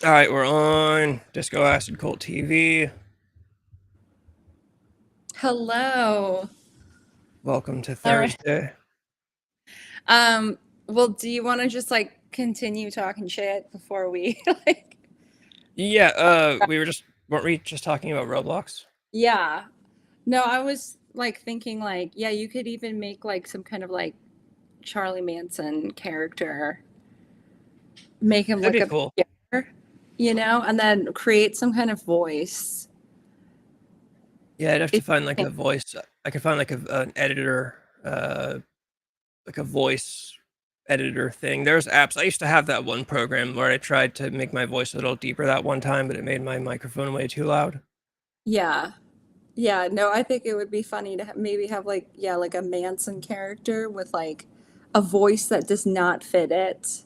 All right, we're on Disco Acid Cult TV. Hello. Welcome to All right. Thursday. Um, well, do you want to just like continue talking shit before we like Yeah, we were just weren't we just talking about Roblox? Yeah. No, I was like thinking like, yeah, you could even make like some kind of like Charlie Manson character, make him That'd like be a cool. bear, and then create some kind of voice. Yeah, I'd have to If find you like can- a voice. I could find like an editor, like a voice editor thing. There's apps. I used to have that one program where I tried to make my voice a little deeper that one time, but it made my microphone way too loud. Yeah. Yeah, no, I think it would be funny to maybe have like, yeah, like a Manson character with like a voice that does not fit it.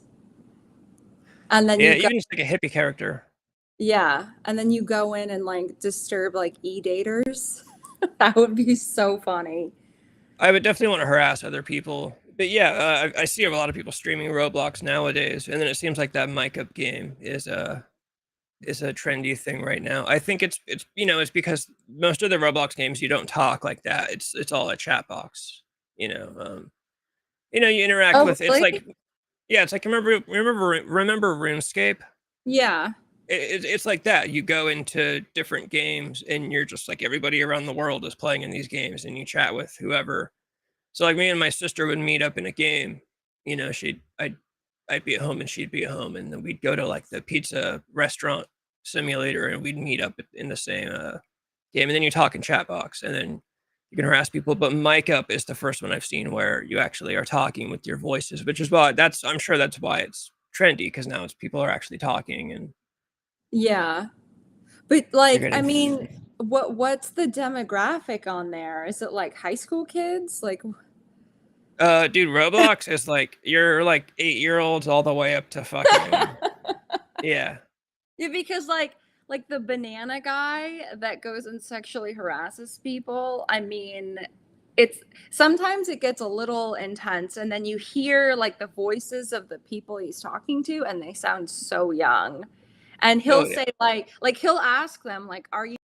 And then Yeah, you go even just like a hippie character. Yeah, and then you go in and like disturb like e-daters. That would be so funny. I would definitely want to harass other people. But yeah, I see a lot of people streaming Roblox nowadays, and then it seems like that mic up game is a trendy thing right now. I think it's it's because most of the Roblox games you don't talk like that. It's all a chat box. You know, you interact Oh, with. It's really? like yeah, it's like remember RuneScape. Yeah. It's like that. You go into different games, and you're just like everybody around the world is playing in these games, and you chat with whoever. So like me and my sister would meet up in a game. I'd be at home and she'd be at home, and then we'd go to like the pizza restaurant simulator, and we'd meet up in the same game. And then you talk in chat box, and then you can harass people. But mic up is the first one I've seen where you actually are talking with your voices, which is why I'm sure that's why it's trendy, because now it's people are actually talking and Yeah. But they're like, I getting mean, what's the demographic on there? Is it like high school kids? Like dude, Roblox is like you're like 8-year-olds all the way up to fucking yeah. Yeah, because like the banana guy that goes and sexually harasses people, I mean, it's sometimes it gets a little intense and then you hear like the voices of the people he's talking to and they sound so young. And he'll Oh yeah. say like he'll ask them like are you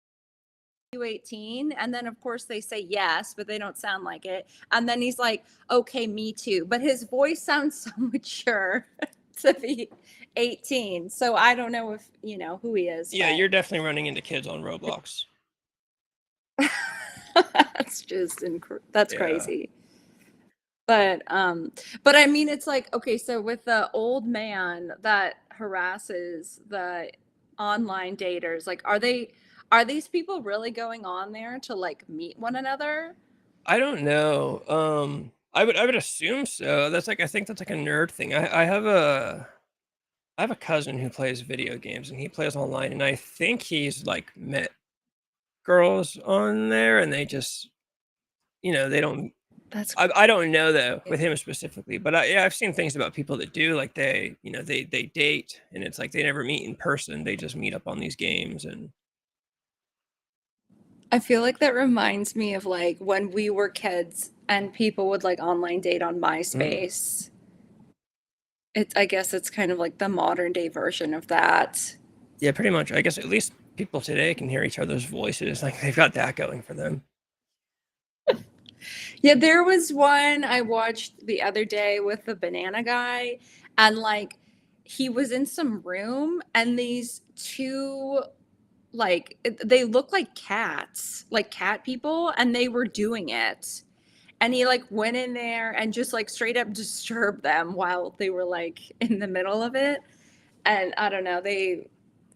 18? And then of course they say yes, but they don't sound like it. And then he's like, "Okay, me too." But his voice sounds so mature to be 18. So I don't know if, who he is, Yeah, but you're definitely running into kids on Roblox. that's Yeah. crazy. But I mean it's like okay, so with the old man that harasses the online daters, like are these people really going on there to like meet one another? I don't know. I would assume so. That's like I think that's like a nerd thing. I have a cousin who plays video games, and he plays online, and I think he's like met girls on there, and they just they don't. That's I don't know though with crazy. him specifically, but yeah, I've seen things about people that do like they date, and it's like they never meet in person. They just meet up on these games, and I feel like that reminds me of like when we were kids and people would like online date on mm, MySpace. I guess it's kind of like the modern day version of that. yeah, pretty much. I guess at least people today can hear each other's voices. Like they've got that going for them. Yeah, there was one I watched the other day with the banana guy, and like he was in some room, and these two they look like cats, like cat people, and they were doing it. And he like went in there and just like straight up disturbed them while they were like in the middle of it. And I don't know, they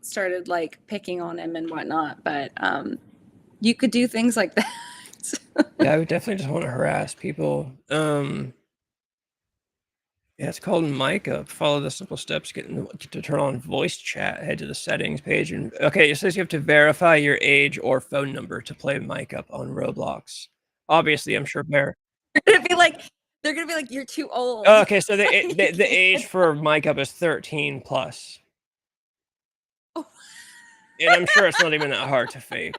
started like picking on him and whatnot, but you could do things like that. Yeah, I would definitely just want to harass people. Yeah, it's called mic up. Follow the simple steps to turn on voice chat. Head to the settings page, and okay, it says you have to verify your age or phone number to play mic up on Roblox. Obviously, I'm sure They're gonna be like, they're gonna be like, you're too old. oh, okay, so You the age can't. for mic up is 13 plus, Oh. and I'm sure it's not even that hard to fake.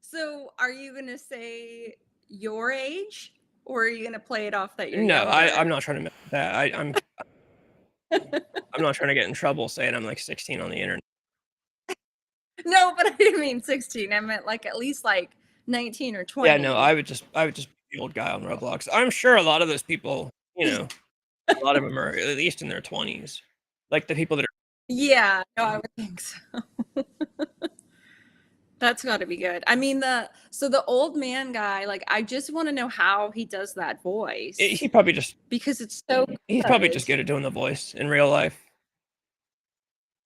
So are you gonna say your age, or are you gonna play it off that you're No, I'm younger? not trying to mess with that. I'm I'm not trying to get in trouble saying I'm like 16 on the internet. No, but I didn't mean 16. I meant like at least like 19 or Yeah, no, 20. I would just be the old guy on Roblox. I'm sure a lot of those people, a lot of them are at least in their 20s. Like the people that are Yeah, no, I would think so. That's got to be good. I mean, the old man guy, like, I just want to know how he does that voice he probably just because it's so he's probably good. just good at doing the voice in real life.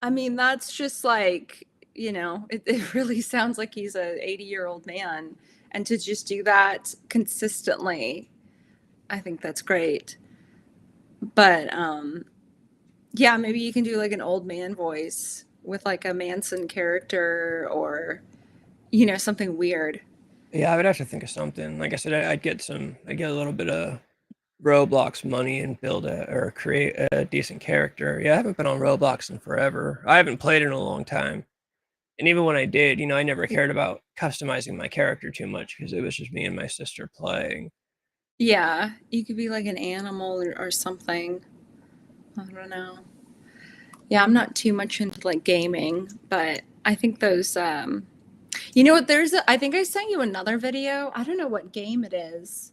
I mean, that's just like, it really sounds like he's a 80-year-old man. And to just do that consistently, I think that's great. But yeah, maybe you can do like an old man voice with like a Manson character or, something weird. Yeah, I would have to think of something. Like I said, I'd get a little bit of Roblox money and build or create a decent character. Yeah, I haven't been on Roblox in forever. I haven't played in a long time. And even when I did, I never cared about customizing my character too much because it was just me and my sister playing. Yeah, you could be like an animal or something. I don't know. Yeah, I'm not too much into like gaming, but I think those you know what, I think I sent you another video. I don't know what game it is.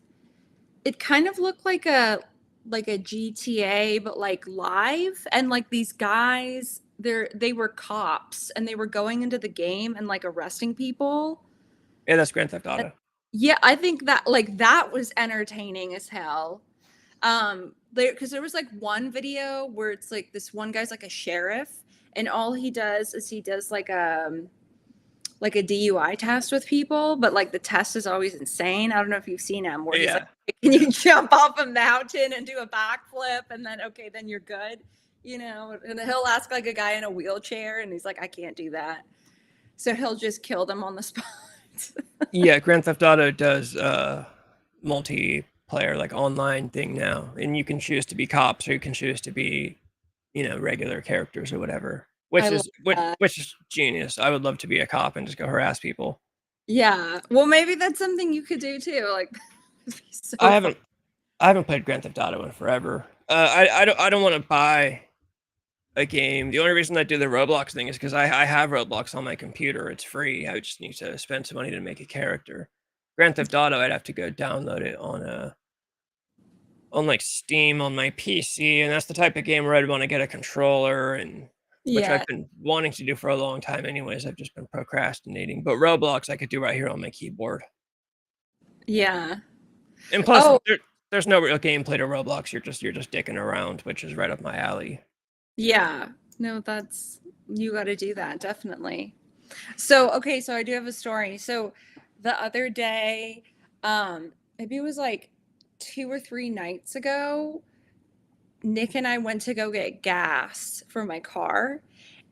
It kind of looked like a GTA but like live, and like these guys, they were cops and they were going into the game and like arresting people. Yeah, that's Grand Theft Auto. Yeah, I think that like that was entertaining as hell. There, because there was like one video where it's like this one guy's like a sheriff, and all he does is he does like a DUI test with people, but like the test is always insane. I don't know if you've seen him where he's like, Yeah. can you jump off a mountain and do a backflip, and then okay, then you're good, and he'll ask like a guy in a wheelchair and he's like, I can't do that. So he'll just kill them on the spot. Yeah, Grand Theft Auto does multiplayer like online thing now. And you can choose to be cops or you can choose to be, regular characters or whatever. I Which love is that. which is genius. I would love to be a cop and just go harass people. Yeah. Well, maybe that's something you could do too. Like, it'd be I so fun. haven't I haven't played Grand Theft Auto in forever. I don't want to buy a game. The only reason I do the Roblox thing is because I have Roblox on my computer. It's free. I just need to spend some money to make a character. Grand Theft Auto, I'd have to go download it on like Steam on my PC, and that's the type of game where I'd want to get a controller, and which Yeah. I've been wanting to do for a long time anyways. I've just been procrastinating. But Roblox I could do right here on my keyboard. Yeah. And plus Oh, there's no real gameplay to Roblox. You're just dicking around, which is right up my alley. yeah. No, you got to do that, definitely. So, okay, so I do have a story. So, the other day, maybe it was like 2 or 3 nights ago, Nick and I went to go get gas for my car.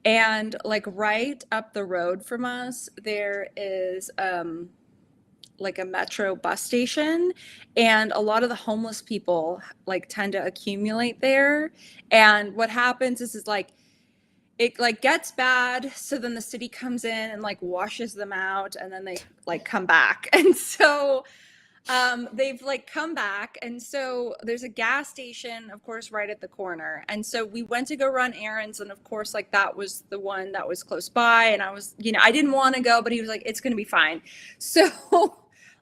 And like right up the road from us, there is like a metro bus station, and a lot of the homeless people like tend to accumulate there. And what happens is like it like gets bad, so then the city comes in and like washes them out, and then they like come back. And so they've like come back, and so there's a gas station, of course, right at the corner. And so we went to go run errands, and of course, like that was the one that was close by, and I was, I didn't want to go, but he was like, it's gonna be fine. So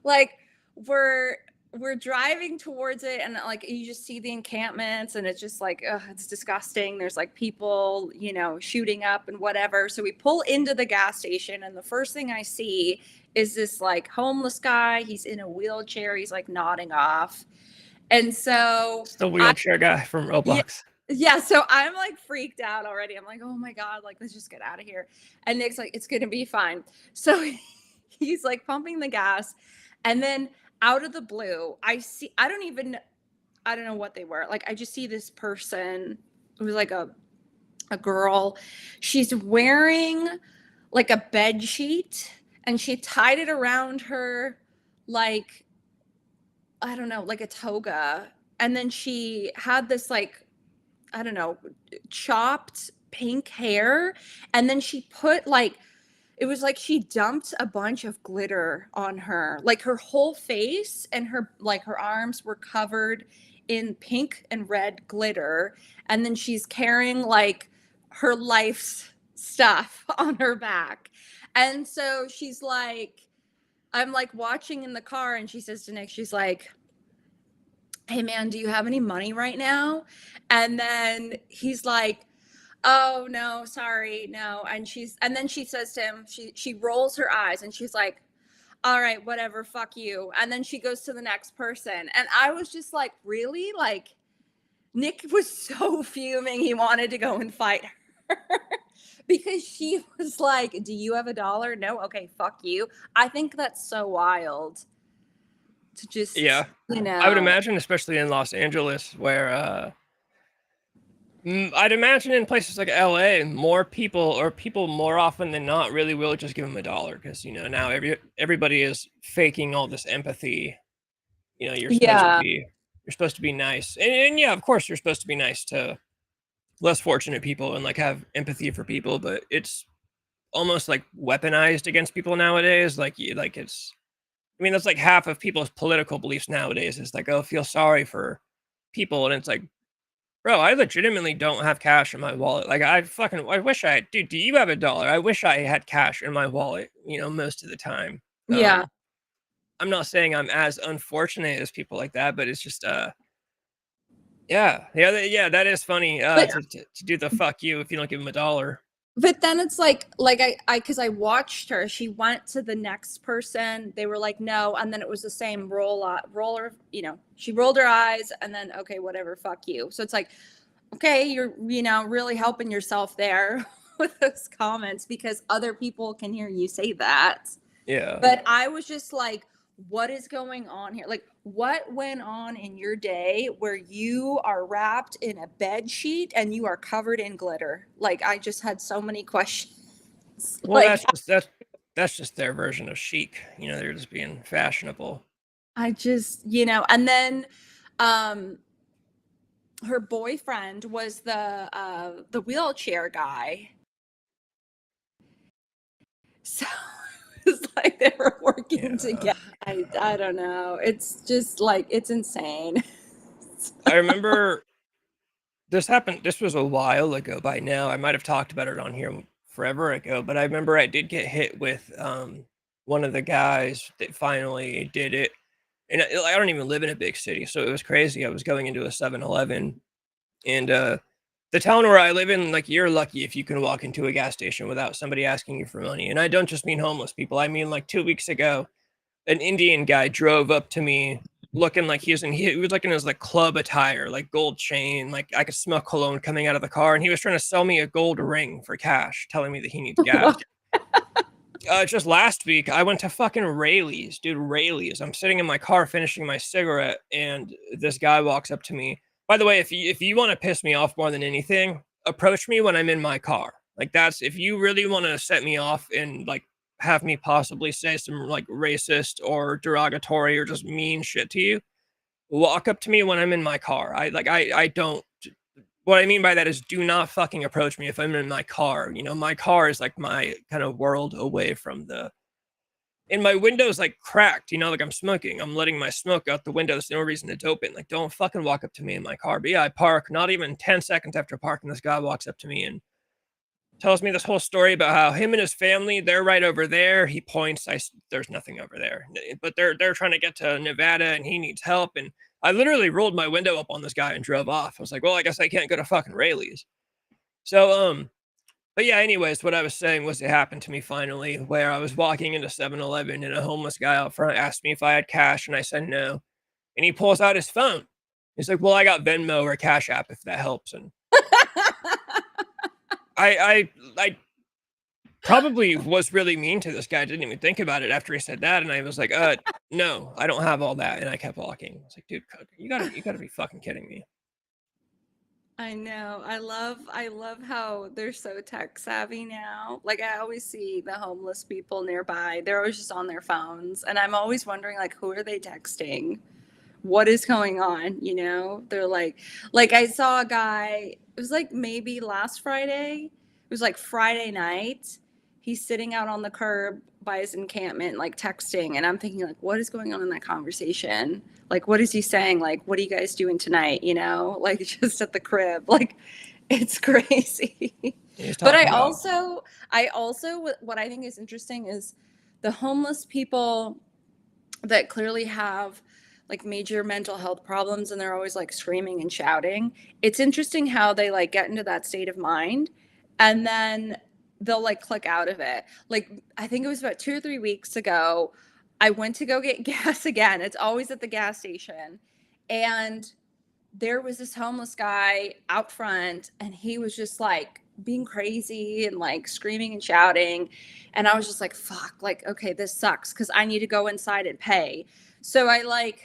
like we're we're driving towards it, and like you just see the encampments, and it's just like, ugh, it's disgusting. There's like people, shooting up and whatever. So we pull into the gas station, and the first thing I see is this like homeless guy. He's in a wheelchair. He's like nodding off. And so It's the I, wheelchair guy from yeah, Roblox. yeah. So I'm like freaked out already. I'm like, oh my God, like, let's just get out of here. And Nick's like, it's going to be fine. So he's like pumping the gas. And then out of the blue, I don't know what they were. Like, I just see this person who's like a girl. She's wearing like a bed sheet, and she tied it around her like, I don't know, like a toga. And then she had this like, I don't know, chopped pink hair. And then she put like, it was like she dumped a bunch of glitter on her. Like her whole face and her arms were covered in pink and red glitter, and then she's carrying like her life's stuff on her back. And so she's like, I'm like watching in the car, and she says to Nick, she's like, "Hey man, do you have any money right now?" And then he's like, "Oh no, sorry, no." And then she says to him, she rolls her eyes and she's like, "All right, whatever, fuck you." And then she goes to the next person. And I was just like, really? Like, Nick was so fuming. He wanted to go and fight her because she was like, "Do you have $1? No? Okay, fuck you." I think that's so wild to just, Yeah. I would imagine, especially in Los Angeles, where I'd imagine in places like LA, more people or people more often than not really will just give them $1 because now everybody is faking all this empathy. You're supposed to Yeah. be nice, and yeah, of course you're supposed to be nice to less fortunate people and like have empathy for people, but it's almost like weaponized against people nowadays. Like it's I mean, that's like half of people's political beliefs nowadays is like, oh, feel sorry for people. And it's like, bro, I legitimately don't have cash in my wallet. Like, I wish dude, do you have $1? I wish I had cash in my wallet, most of the time. Yeah. I'm not saying I'm as unfortunate as people like that, but it's just, yeah, that is funny, But to do the fuck you if you don't give them $1. But then it's like because I watched her. She went to the next person. They were like, no, and then it was the same roller. She rolled her eyes, and then okay, whatever, fuck you. So it's like, okay, you're really helping yourself there with those comments because other people can hear you say that. Yeah. But I was just like, what is going on here? Like, what went on in your day where you are wrapped in a bed sheet and you are covered in glitter? Like, I just had so many questions. Well, Like, that's just their version of chic. They're just being fashionable. I just, and then her boyfriend was the wheelchair guy. So it's like they were working Yeah. together. I don't know. It's just like it's insane. I remember this happened. This was a while ago by now. I might have talked about it on here forever ago, but I remember I did get hit with one of the guys that finally did it. And I don't even live in a big city, so it was crazy. I was going into a 7-Eleven, and the town where I live in, like, you're lucky if you can walk into a gas station without somebody asking you for money. And I don't just mean homeless people. I mean, like, 2 weeks ago, an Indian guy drove up to me looking like he was like in his like club attire, like gold chain, like I could smell cologne coming out of the car, and he was trying to sell me a gold ring for cash, telling me that he needs gas. Just last week, I went to fucking Rayleigh's, dude. Rayleigh's. I'm sitting in my car finishing my cigarette, and this guy walks up to me. By the way, if you want to piss me off more than anything, approach me when I'm in my car. Like, that's if you really want to set me off and like have me possibly say some like racist or derogatory or just mean shit to you. Walk up to me when I'm in my car. I don't. What I mean by that is do not fucking approach me if I'm in my car. My car is like my kind of world away from and my window's like cracked, like I'm smoking. I'm letting my smoke out the window. There's no reason to open. Like, don't fucking walk up to me in my car. But yeah, I park. Not even 10 seconds after parking, this guy walks up to me and tells me this whole story about how him and his family, they're right over there. He points. There's nothing over there, but they're trying to get to Nevada and he needs help. And I literally rolled my window up on this guy and drove off. I was like, well, I guess I can't go to fucking Rayleigh's. So, but yeah, anyways, what I was saying was it happened to me finally, where I was walking into 7-Eleven and a homeless guy out front asked me if I had cash, and I said no. And he pulls out his phone. He's like, well, I got Venmo or Cash App if that helps. And I probably was really mean to this guy. I didn't even think about it after he said that. And I was like, no, I don't have all that. And I kept walking. I was like, dude, you gotta be fucking kidding me. I know. I love how they're so tech savvy now. Like I always see the homeless people nearby. They're always just on their phones and I'm always wondering like who are they texting? What is going on, They're like I saw a guy, it was like maybe last Friday. It was like Friday night. He's sitting out on the curb by his encampment, like texting, and I'm thinking, like, what is going on in that conversation? Like, what is he saying? Like, what are you guys doing tonight? You know, like just at the crib. Like, it's crazy. He's But talking about. I also, what I think is interesting is the homeless people that clearly have like major mental health problems and they're always like screaming and shouting. It's interesting how they like get into that state of mind and then they'll like click out of it. Like I think it was about 2 or 3 weeks ago, I went to go get gas again. It's always at the gas station. And there was this homeless guy out front and he was just like being crazy and like screaming and shouting, and I was just like, fuck, like, okay, this sucks because I need to go inside and pay. So I like,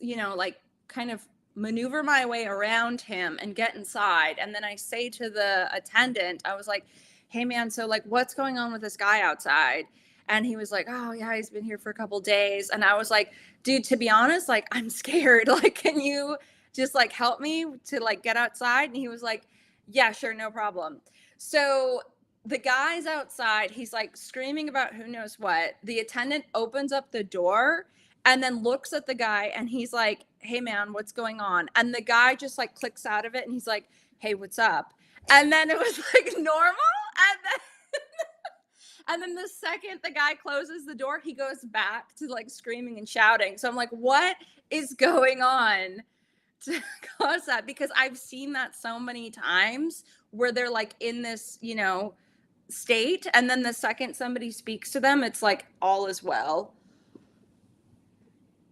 like kind of maneuver my way around him and get inside, and then I say to the attendant, I was like, hey man, so like what's going on with this guy outside? And he was like, oh yeah, he's been here for a couple days. And I was like, dude, to be honest, like I'm scared. Like, can you just like help me to like get outside? And he was like, yeah, sure, no problem. So the guy's outside, he's like screaming about who knows what. The attendant opens up the door and then looks at the guy and he's like, hey man, what's going on? And the guy just like clicks out of it and he's like, hey, what's up? And then it was like normal. And then and then the second the guy closes the door, he goes back to like screaming and shouting. So I'm like, what is going on to cause that? Because I've seen that so many times where they're like in this, state. And then the second somebody speaks to them, it's like all is well.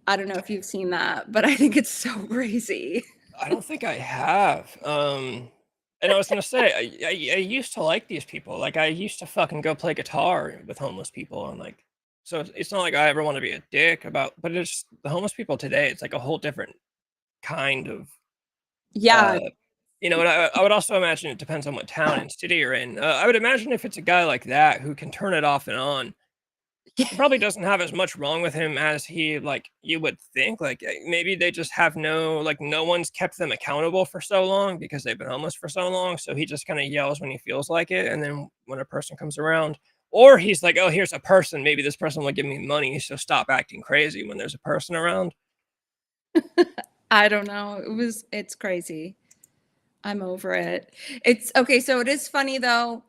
I don't know if you've seen that, but I think it's so crazy. I don't think I have. And I was gonna say, I used to like these people. Like I used to fucking go play guitar with homeless people, and like, so it's not like I ever want to be a dick about, but it's the homeless people today. It's like a whole different kind of, Yeah. uh, and I would also imagine it depends on what town and city you're in. I would imagine if it's a guy like that who can turn it off and on, he probably doesn't have as much wrong with him as he like you would think. Like maybe they just have no one's kept them accountable for so long because they've been homeless for so long. So he just kind of yells when he feels like it, and then when a person comes around, or he's like, "Oh, here's a person. Maybe this person will give me money, so stop acting crazy when there's a person around." I don't know. It's crazy. I'm over it. It's okay. So it is funny though.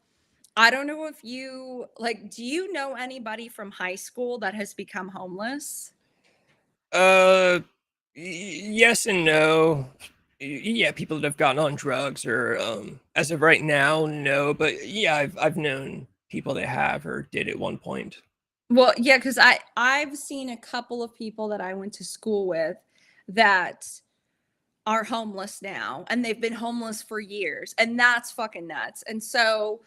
I don't know if you like, do you know anybody from high school that has become homeless? Uh, yes and no. Yeah, people that have gotten on drugs or as of right now, no. But yeah, I've known people that have or did at one point. Well, yeah, because I've seen a couple of people that I went to school with that are homeless now, and they've been homeless for years, and that's fucking nuts. And so,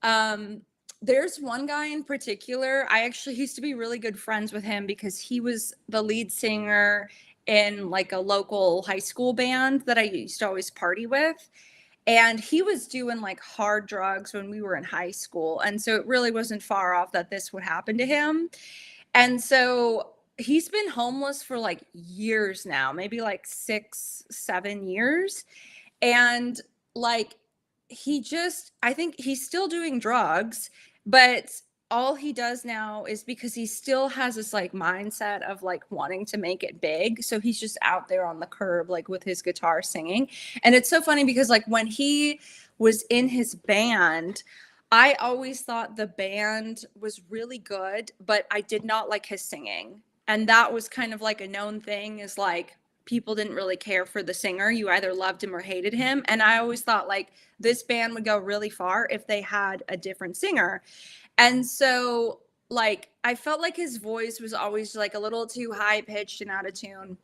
um, there's one guy in particular. I actually used to be really good friends with him because he was the lead singer in like a local high school band that I used to always party with. And he was doing like hard drugs when we were in high school. And so it really wasn't far off that this would happen to him. And so he's been homeless for like years now, maybe like 6, 7 years. And like I think he's still doing drugs, but all he does now is because he still has this like mindset of like wanting to make it big. So he's just out there on the curb, like with his guitar singing. And it's so funny because like when he was in his band, I always thought the band was really good, but I did not like his singing. And that was kind of like a known thing, is like people didn't really care for the singer. You either loved him or hated him. And I always thought like this band would go really far if they had a different singer. And so like I felt like his voice was always like a little too high pitched and out of tune.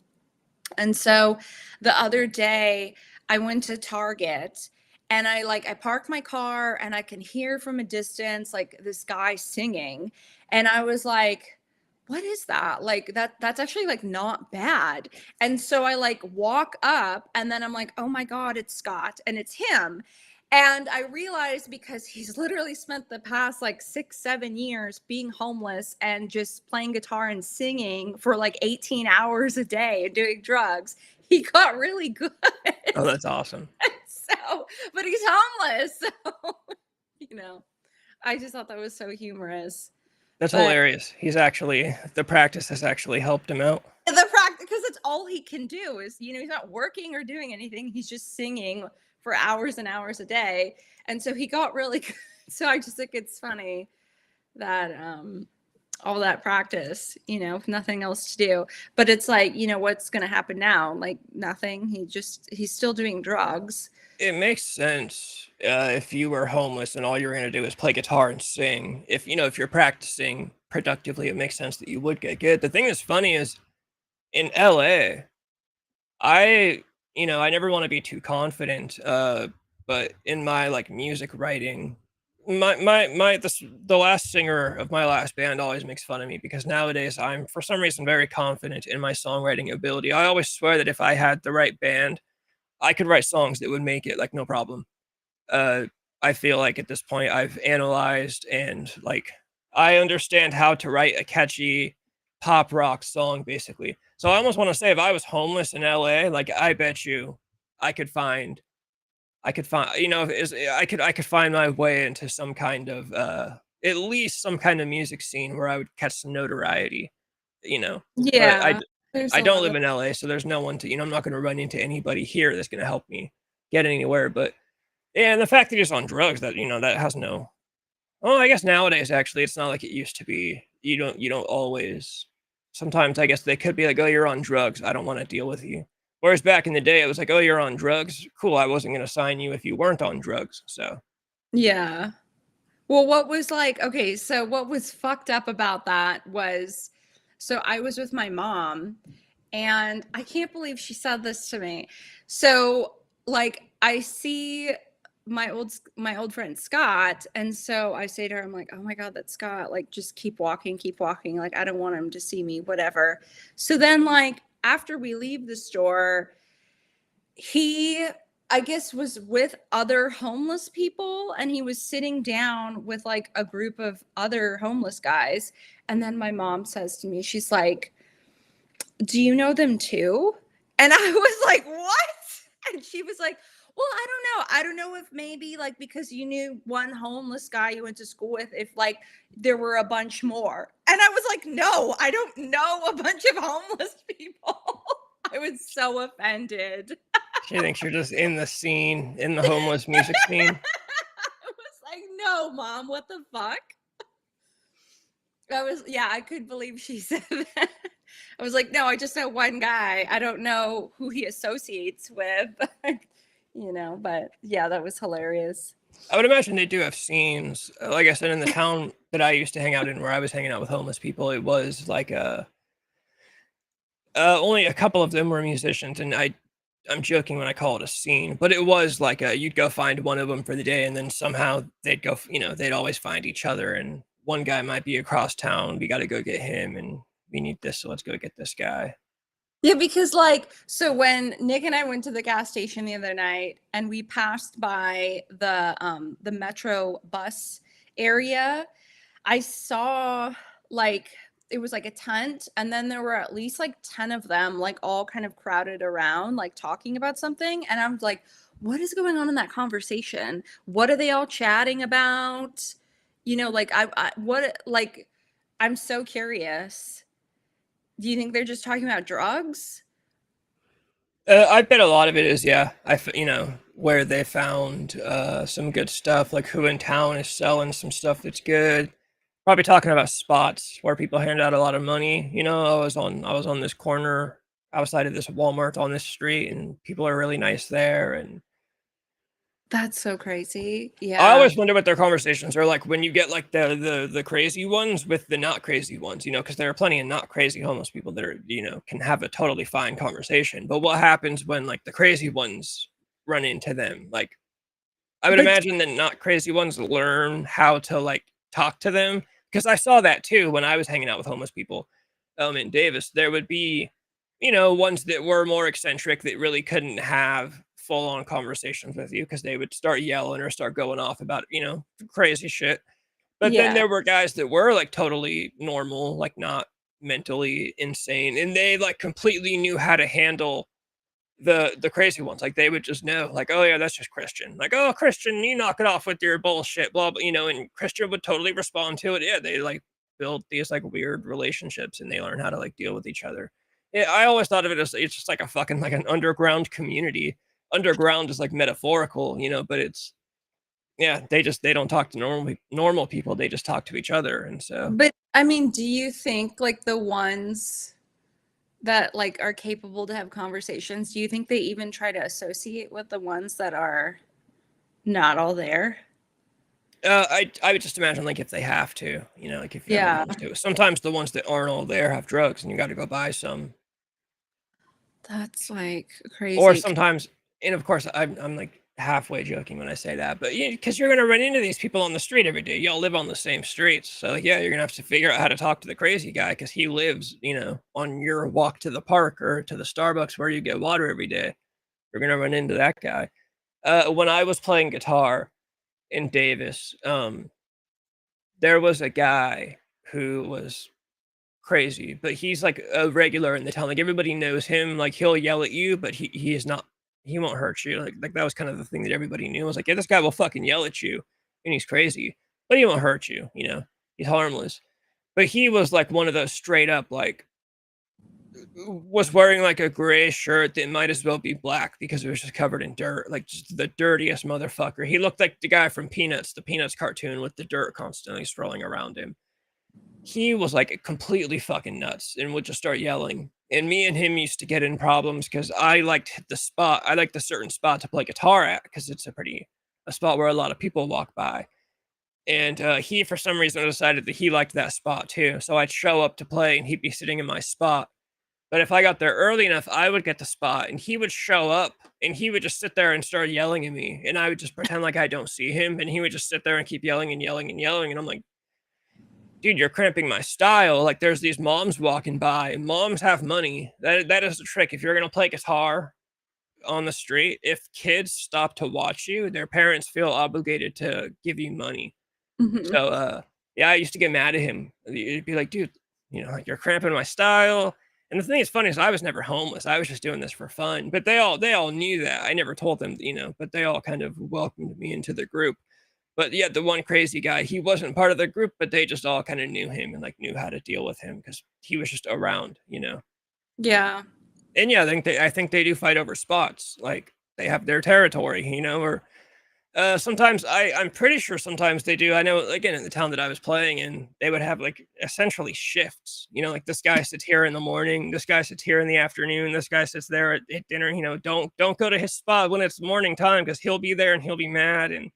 And so the other day I went to Target and I parked my car and I can hear from a distance like this guy singing, and I was like, what is that? Like that's actually like not bad. And so I like walk up and then I'm like, "Oh my god, it's Scott," and it's him. And I realized because he's literally spent the past like 6, 7 years being homeless and just playing guitar and singing for like 18 hours a day and doing drugs, he got really good. Oh, that's awesome. So, but he's homeless. So, I just thought that was so humorous. That's But hilarious. He's actually the practice has actually helped him out. the practice, because it's all he can do is, he's not working or doing anything. He's just singing for hours and hours a day. And so he got really good. So I just think it's funny that all that practice, nothing else to do. But it's like, what's going to happen now? Like nothing. He's still doing drugs. It makes sense, if you were homeless and all you're gonna do is play guitar and sing. If you're practicing productively, it makes sense that you would get good. The thing that's funny is in LA, I I never wanna be too confident, but in my, like, music writing, the last singer of my last band always makes fun of me because nowadays I'm, for some reason, very confident in my songwriting ability. I always swear that if I had the right band, I could write songs that would make it, like, no problem. Uh, I feel like at this point I've analyzed and, like, I understand how to write a catchy pop rock song basically. So I almost wanna say if I was homeless in LA, like, I bet you I could find I could find my way into some kind of, at least some kind of music scene where I would catch some notoriety, you know? But Yeah. There's I a don't lot of live in LA, so there's no one to I'm not gonna run into anybody here that's gonna help me get anywhere, but yeah, and the fact that he's on drugs, that has no oh, I guess nowadays, actually, it's not like it used to be. You don't always sometimes, I guess, they could be like, "Oh, you're on drugs. I don't wanna deal with you." Whereas back in the day, it was like, "Oh, you're on drugs? Cool, I wasn't gonna sign you if you weren't on drugs." So, Yeah. Well, what was like, okay, so what was fucked up about that was, so I was with my mom, and I can't believe she said this to me. So, like, I see my old friend Scott, and so I say to her, I'm like, "Oh my God, that's Scott. Like, just keep walking, keep walking. Like, I don't want him to see me, whatever." So then, like, after we leave the store, he, I guess, was with other homeless people, and he was sitting down with like a group of other homeless guys. And then my mom says to me, she's like, "Do you know them too?" And I was like, "What?" And she was like, "Well, I don't know. I don't know if maybe like because you knew one homeless guy you went to school with, if like there were a bunch more." And I was like, "No, I don't know a bunch of homeless people." I was so offended. she thinks you're just in the scene, in the homeless music scene. I was like, "No, mom, what the fuck?" Yeah, I couldn't believe she said that. I was like, "No, I just know one guy. I don't know who he associates with." But yeah, that was hilarious. I would imagine they do have scenes. Like I said, in the town that I used to hang out in, where I was hanging out with homeless people, it was like only a couple of them were musicians, and I'm joking when I call it a scene, but it was like you'd go find one of them for the day, and then somehow they'd go, they'd always find each other, and one guy might be across town. We got to go get him, and we need this, so let's go get this guy. Yeah, because like, so when Nick and I went to the gas station the other night and we passed by the metro bus area, I saw like it was like a tent, and then there were at least like 10 of them, like all kind of crowded around, like talking about something. And I'm like, what is going on in that conversation? What are they all chatting about? Like I'm so curious. Do you think they're just talking about drugs? I bet a lot of it is, yeah. Where they found some good stuff, like who in town is selling some stuff that's good. Probably talking about spots where people hand out a lot of money. I was on this corner outside of this Walmart on this street, and people are really nice there. And That's so crazy. I Yeah. always wonder what their conversations are like when you get like the crazy ones with the not crazy ones, because there are plenty of not crazy homeless people that are, can have a totally fine conversation. But what happens when like the crazy ones run into them? Like I would But imagine that not crazy ones learn how to like talk to them, because I saw that too when I was hanging out with homeless people in Davis. There would be, ones that were more eccentric that really couldn't have full on conversations with you because they would start yelling or start going off about, crazy shit. But then yeah. there were guys that were like totally normal, like not mentally insane, and they like completely knew how to handle the crazy ones. Like they would just know, like, oh yeah, that's just Christian. Like, oh Christian, you knock it off with your bullshit, blah blah. And Christian would totally respond to it. Yeah, they like build these like weird relationships, and they learn how to like deal with each other. Yeah, I always thought of it as it's just like a fucking like an underground community. Underground is like metaphorical, you know, but it's yeah, they don't talk to normal people. They just talk to each other, and so But I mean, do you think like the ones that like are capable to have conversations, do you think they even try to associate with the ones that are not all there? I would just imagine like if they have to, you know, like if everyone Yeah, has to. Sometimes the ones that aren't all there have drugs, and you got to go buy some. that's like Or crazy. sometimes, and of course, I'm like halfway joking when I say that, but yeah, because you're gonna run into these people on the street every day. Y'all live on the same streets, so like, yeah, you're gonna have to figure out how to talk to the crazy guy because he lives, you know, on your walk to the park or to the Starbucks where you get water every day. You're gonna run into that guy. When I was playing guitar in Davis, there was a guy who was crazy, but he's like a regular in the town. Like everybody knows him. Like he'll yell at you, but he is not. He won't hurt you. Like that was kind of the thing that everybody knew. I was like, yeah, this guy will fucking yell at you, and he's crazy, but he won't hurt you. You know, he's harmless. But he was like one of those straight up like was wearing like a gray shirt that might as well be black because it was just covered in dirt, like just the dirtiest motherfucker. He looked like the guy from Peanuts, the Peanuts cartoon with the dirt constantly swirling around him. He was like completely fucking nuts and would just start yelling. And me and him used to get in problems because I liked the spot. I liked a certain spot to play guitar at because it's a spot where a lot of people walk by. And he, for some reason, decided that he liked that spot too. So I'd show up to play and he'd be sitting in my spot. But if I got there early enough, I would get the spot and he would show up and he would just sit there and start yelling at me. And I would just pretend like I don't see him. And he would just sit there and keep yelling and yelling and yelling. And I'm like, dude, you're cramping my style. Like there's these moms walking by. Moms have money. That is the trick. If you're gonna play guitar on the street, if kids stop to watch you, their parents feel obligated to give you money. Hmm. So yeah, I used to get mad at him. You'd be like, dude, you know, like you're cramping my style. And the thing that's funny is I was never homeless. I was just doing this for fun. But they all knew that. I never told them, you know, but they all kind of welcomed me into the group. But yeah, the one crazy guy, he wasn't part of the group, but they just all kind of knew him and like knew how to deal with him because he was just around, you know. Yeah. And yeah, I think they do fight over spots. Like they have their territory, you know, or sometimes I'm pretty sure sometimes they do. I know again in the town that I was playing in, they would have like essentially shifts. You know, like this guy sits here in the morning, this guy sits here in the afternoon, this guy sits there at dinner. You know, don't go to his spot when it's morning time because he'll be there and he'll be mad. And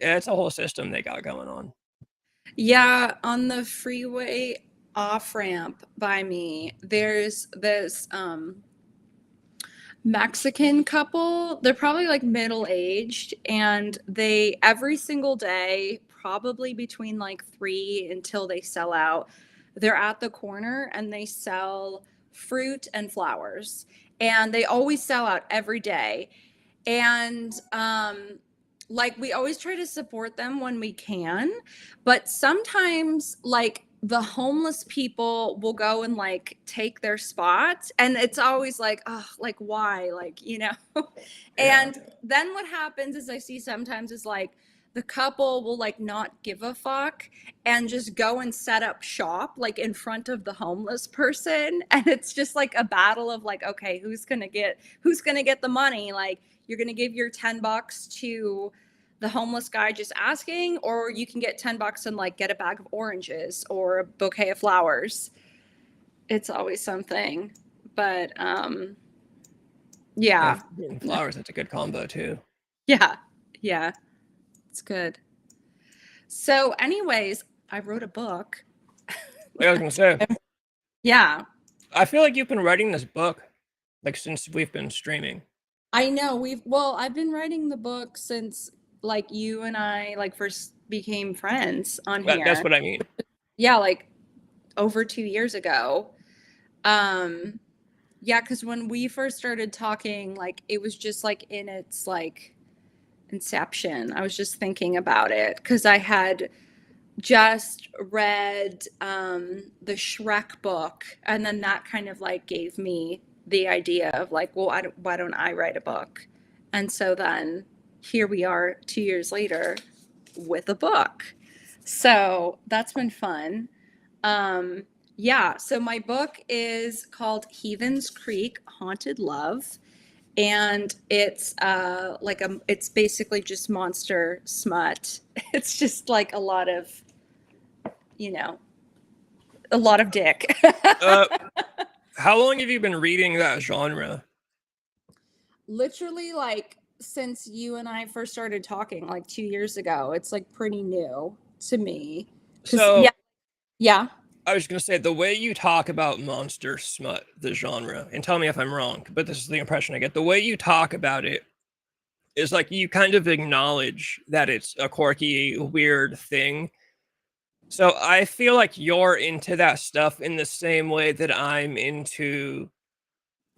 yeah, it's a whole system they got going on. Yeah, on the freeway off ramp by me, there's this Mexican couple. They're probably like middle aged, and they every single day, probably between like 3 until they sell out, they're at the corner and they sell fruit and flowers. And they always sell out every day. And like we always try to support them when we can, but sometimes like the homeless people will go and like take their spots, and it's always like, oh, like why, like, you know. Yeah. And then what happens is I see sometimes is like the couple will like not give a fuck and just go and set up shop like in front of the homeless person, and it's just like a battle of like, okay, who's gonna get the money, like you're going to give your $10 to the homeless guy just asking, or you can get $10 and like get a bag of oranges or a bouquet of flowers. It's always something. But Yeah, yeah. fruit and flowers, that's a good combo too. Yeah. Yeah. It's good. So anyways, I wrote a book. Like I was gonna say, Yeah. I feel like you've been writing this book like since we've been streaming. I know I've been writing the book since like you and I like first became friends on That's here. what I mean. Yeah, like over 2 years ago. Um, yeah, because when we first started talking, like it was just like in its like inception. I was just thinking about it because I had just read the Shrek book, and then that kind of like gave me the idea of like, well, why don't I write a book? And so then here we are 2 years later with a book. So that's been fun. Um, yeah, so my book is called Heathens Creek Haunted Love. And it's it's basically just monster smut. It's just like a lot of, you know, a lot of dick. Uh, how long have you been reading that genre? Literally like since you and I first started talking like 2 years ago. It's like pretty new to me. Cause yeah, So yeah. I was gonna say the way you talk about monster smut, the genre, and tell me if I'm wrong, but this is the impression I get. The way you talk about it is like you kind of acknowledge that it's a quirky, weird thing. So I feel like you're into that stuff in the same way that I'm into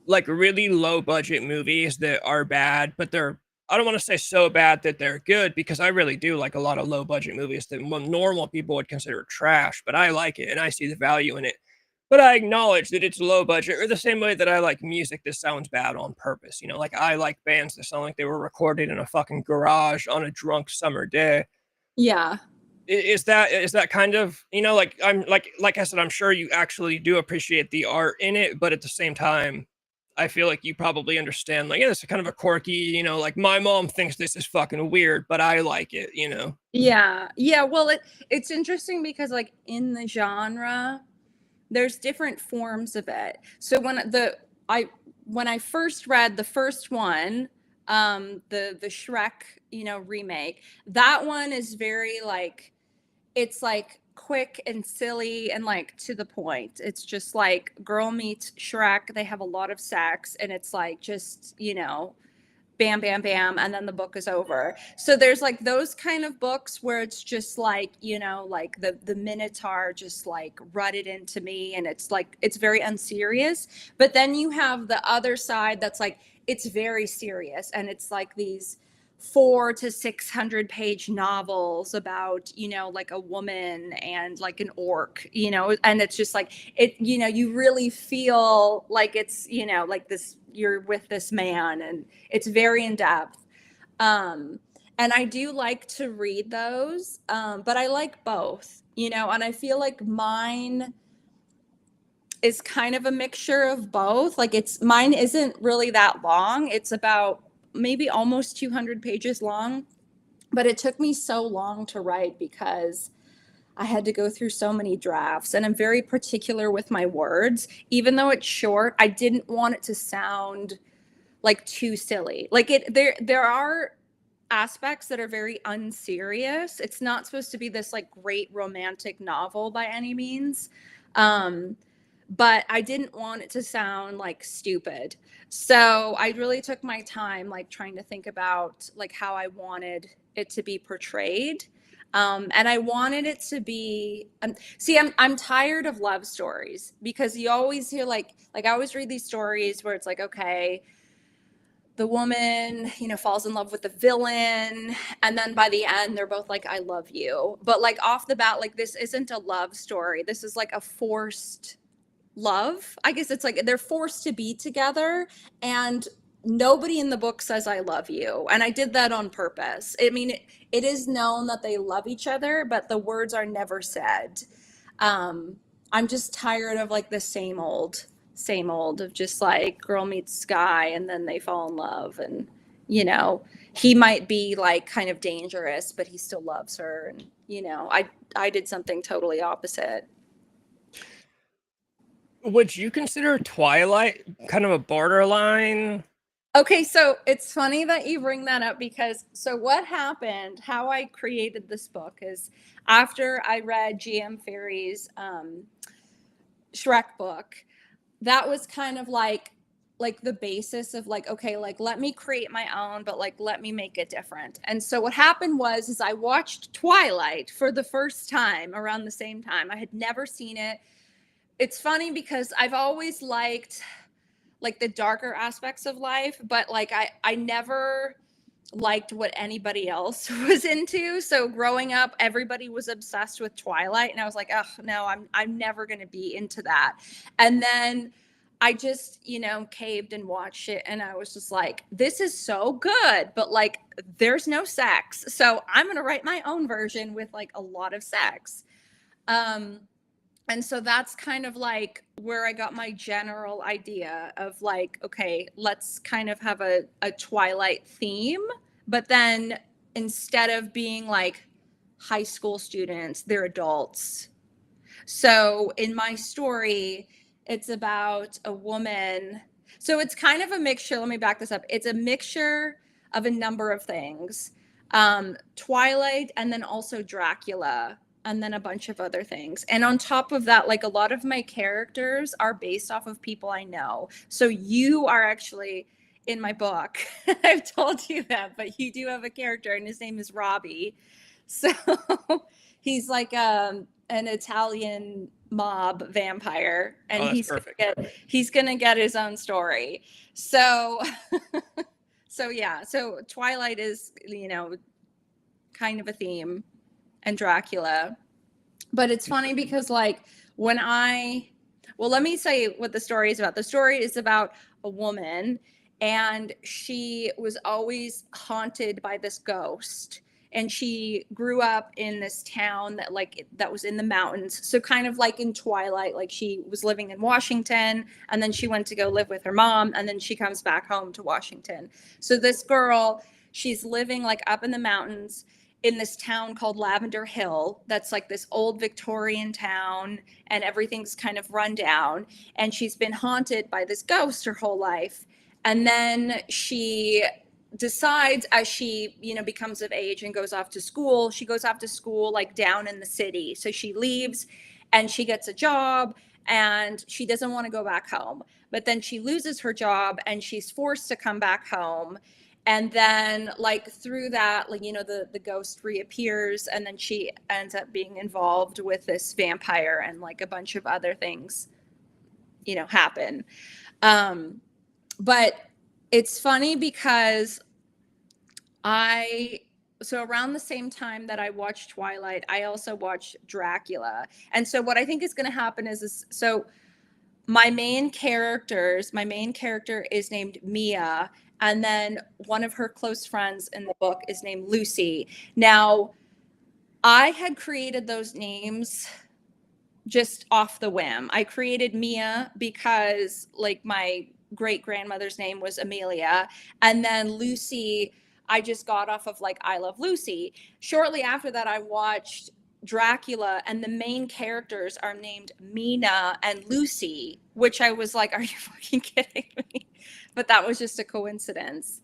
like really low budget movies that are bad, but they're I don't want to say so bad that they're good because I really do like a lot of low budget movies that normal people would consider trash, but I like it and I see the value in it. But I acknowledge that it's low budget, or the same way that I like music that sounds bad on purpose. You know, like I like bands that sound like they were recorded in a fucking garage on a drunk summer day. Yeah. Is that kind of, like I'm like I said, I'm sure you actually do appreciate the art in it, but at the same time, I feel like you probably understand, like, yeah, this is kind of a quirky, like my mom thinks this is fucking weird, but I like it. Yeah. Yeah. Well, it's interesting because like in the genre, there's different forms of it. So I when I first read the first one, the Shrek, remake, that one is very like it's like quick and silly and like to the point. It's just like girl meets Shrek, they have a lot of sex and it's like just, bam bam bam and then the book is over. So there's like those kind of books where it's just like, like the minotaur just like rutted into me and it's like it's very unserious. But then you have the other side that's like it's very serious and it's like these 400 to 600 page novels about like a woman and like an orc, and it's just like you really feel like it's like this you're with this man and it's very in depth. And I do like to read those, but I like both, and I feel like mine is kind of a mixture of both. Like mine isn't really that long. It's about maybe almost 200 pages long, but it took me so long to write because I had to go through so many drafts and I'm very particular with my words. Even though it's short, I didn't want it to sound like too silly. Like there are aspects that are very unserious. It's not supposed to be this like great romantic novel by any means. Um, but I didn't want it to sound like stupid. So I really took my time like trying to think about like how I wanted it to be portrayed. And I wanted it to be see I'm tired of love stories because you always hear like I always read these stories where it's like, okay, the woman, falls in love with the villain. And then by the end, they're both like, I love you. But like off the bat, like this isn't a love story. This is like a forced love. I guess it's like they're forced to be together and nobody in the book says I love you. And I did that on purpose. I mean, it is known that they love each other, but the words are never said. um I'm just tired of like the same old of just like girl meets guy and then they fall in love and you know he might be like kind of dangerous but he still loves her and I did something totally opposite. Would you consider Twilight kind of a borderline? Okay, so it's funny that you bring that up because so what happened, how I created this book is after I read GM Ferry's Shrek book, that was kind of like the basis of like, okay, like let me create my own, but like let me make it different. And so what happened was is I watched Twilight for the first time around the same time. I had never seen it. It's funny because I've always liked like the darker aspects of life, but like I never liked what anybody else was into. So growing up, everybody was obsessed with Twilight, and I was like, oh no, I'm never gonna be into that. And then I just, caved and watched it, and I was just like, this is so good, but like there's no sex. So I'm going to write my own version with like a lot of sex. Um and so that's kind of like where I got my general idea of like, okay, let's kind of have a Twilight theme, but then instead of being like high school students, they're adults. So in my story, it's about a woman. So it's kind of a mixture. Let me back this up. It's a mixture of a number of things. Twilight, and then also Dracula, and then a bunch of other things. And on top of that, like a lot of my characters are based off of people I know. So you are actually in my book. I've told you that, but you do have a character, and his name is Robbie. So he's like an Italian mob vampire, Oh, and that's perfect. he's gonna get his own story. So so yeah, so Twilight is, kind of a theme, and Dracula. But it's funny because like when I well, let me say what the story is about. The story is about a woman, and she was always haunted by this ghost, and she grew up in this town that was in the mountains, so kind of like in Twilight, like she was living in Washington, and then she went to go live with her mom, and then she comes back home to Washington. So this girl, she's living like up in the mountains in this town called Lavender Hill, that's like this old Victorian town, and everything's kind of run down, and she's been haunted by this ghost her whole life. And then she decides, as she becomes of age and goes off to school, she goes off to school like down in the city, so she leaves and she gets a job, and she doesn't want to go back home, but then she loses her job and she's forced to come back home. And then like through that, like the ghost reappears, and then she ends up being involved with this vampire, and like a bunch of other things happen. But it's funny because I so around the same time that I watched Twilight, I also watched Dracula. And so what I think is going to happen is so my main character is named Mia, and then one of her close friends in the book is named Lucy. Now, I had created those names just off the whim. I created Mia because like my great grandmother's name was Amelia, and then Lucy I just got off of like I Love Lucy. Shortly after that, I watched Dracula, and the main characters are named Mina and Lucy, which I was like, are you fucking kidding me? But that was just a coincidence.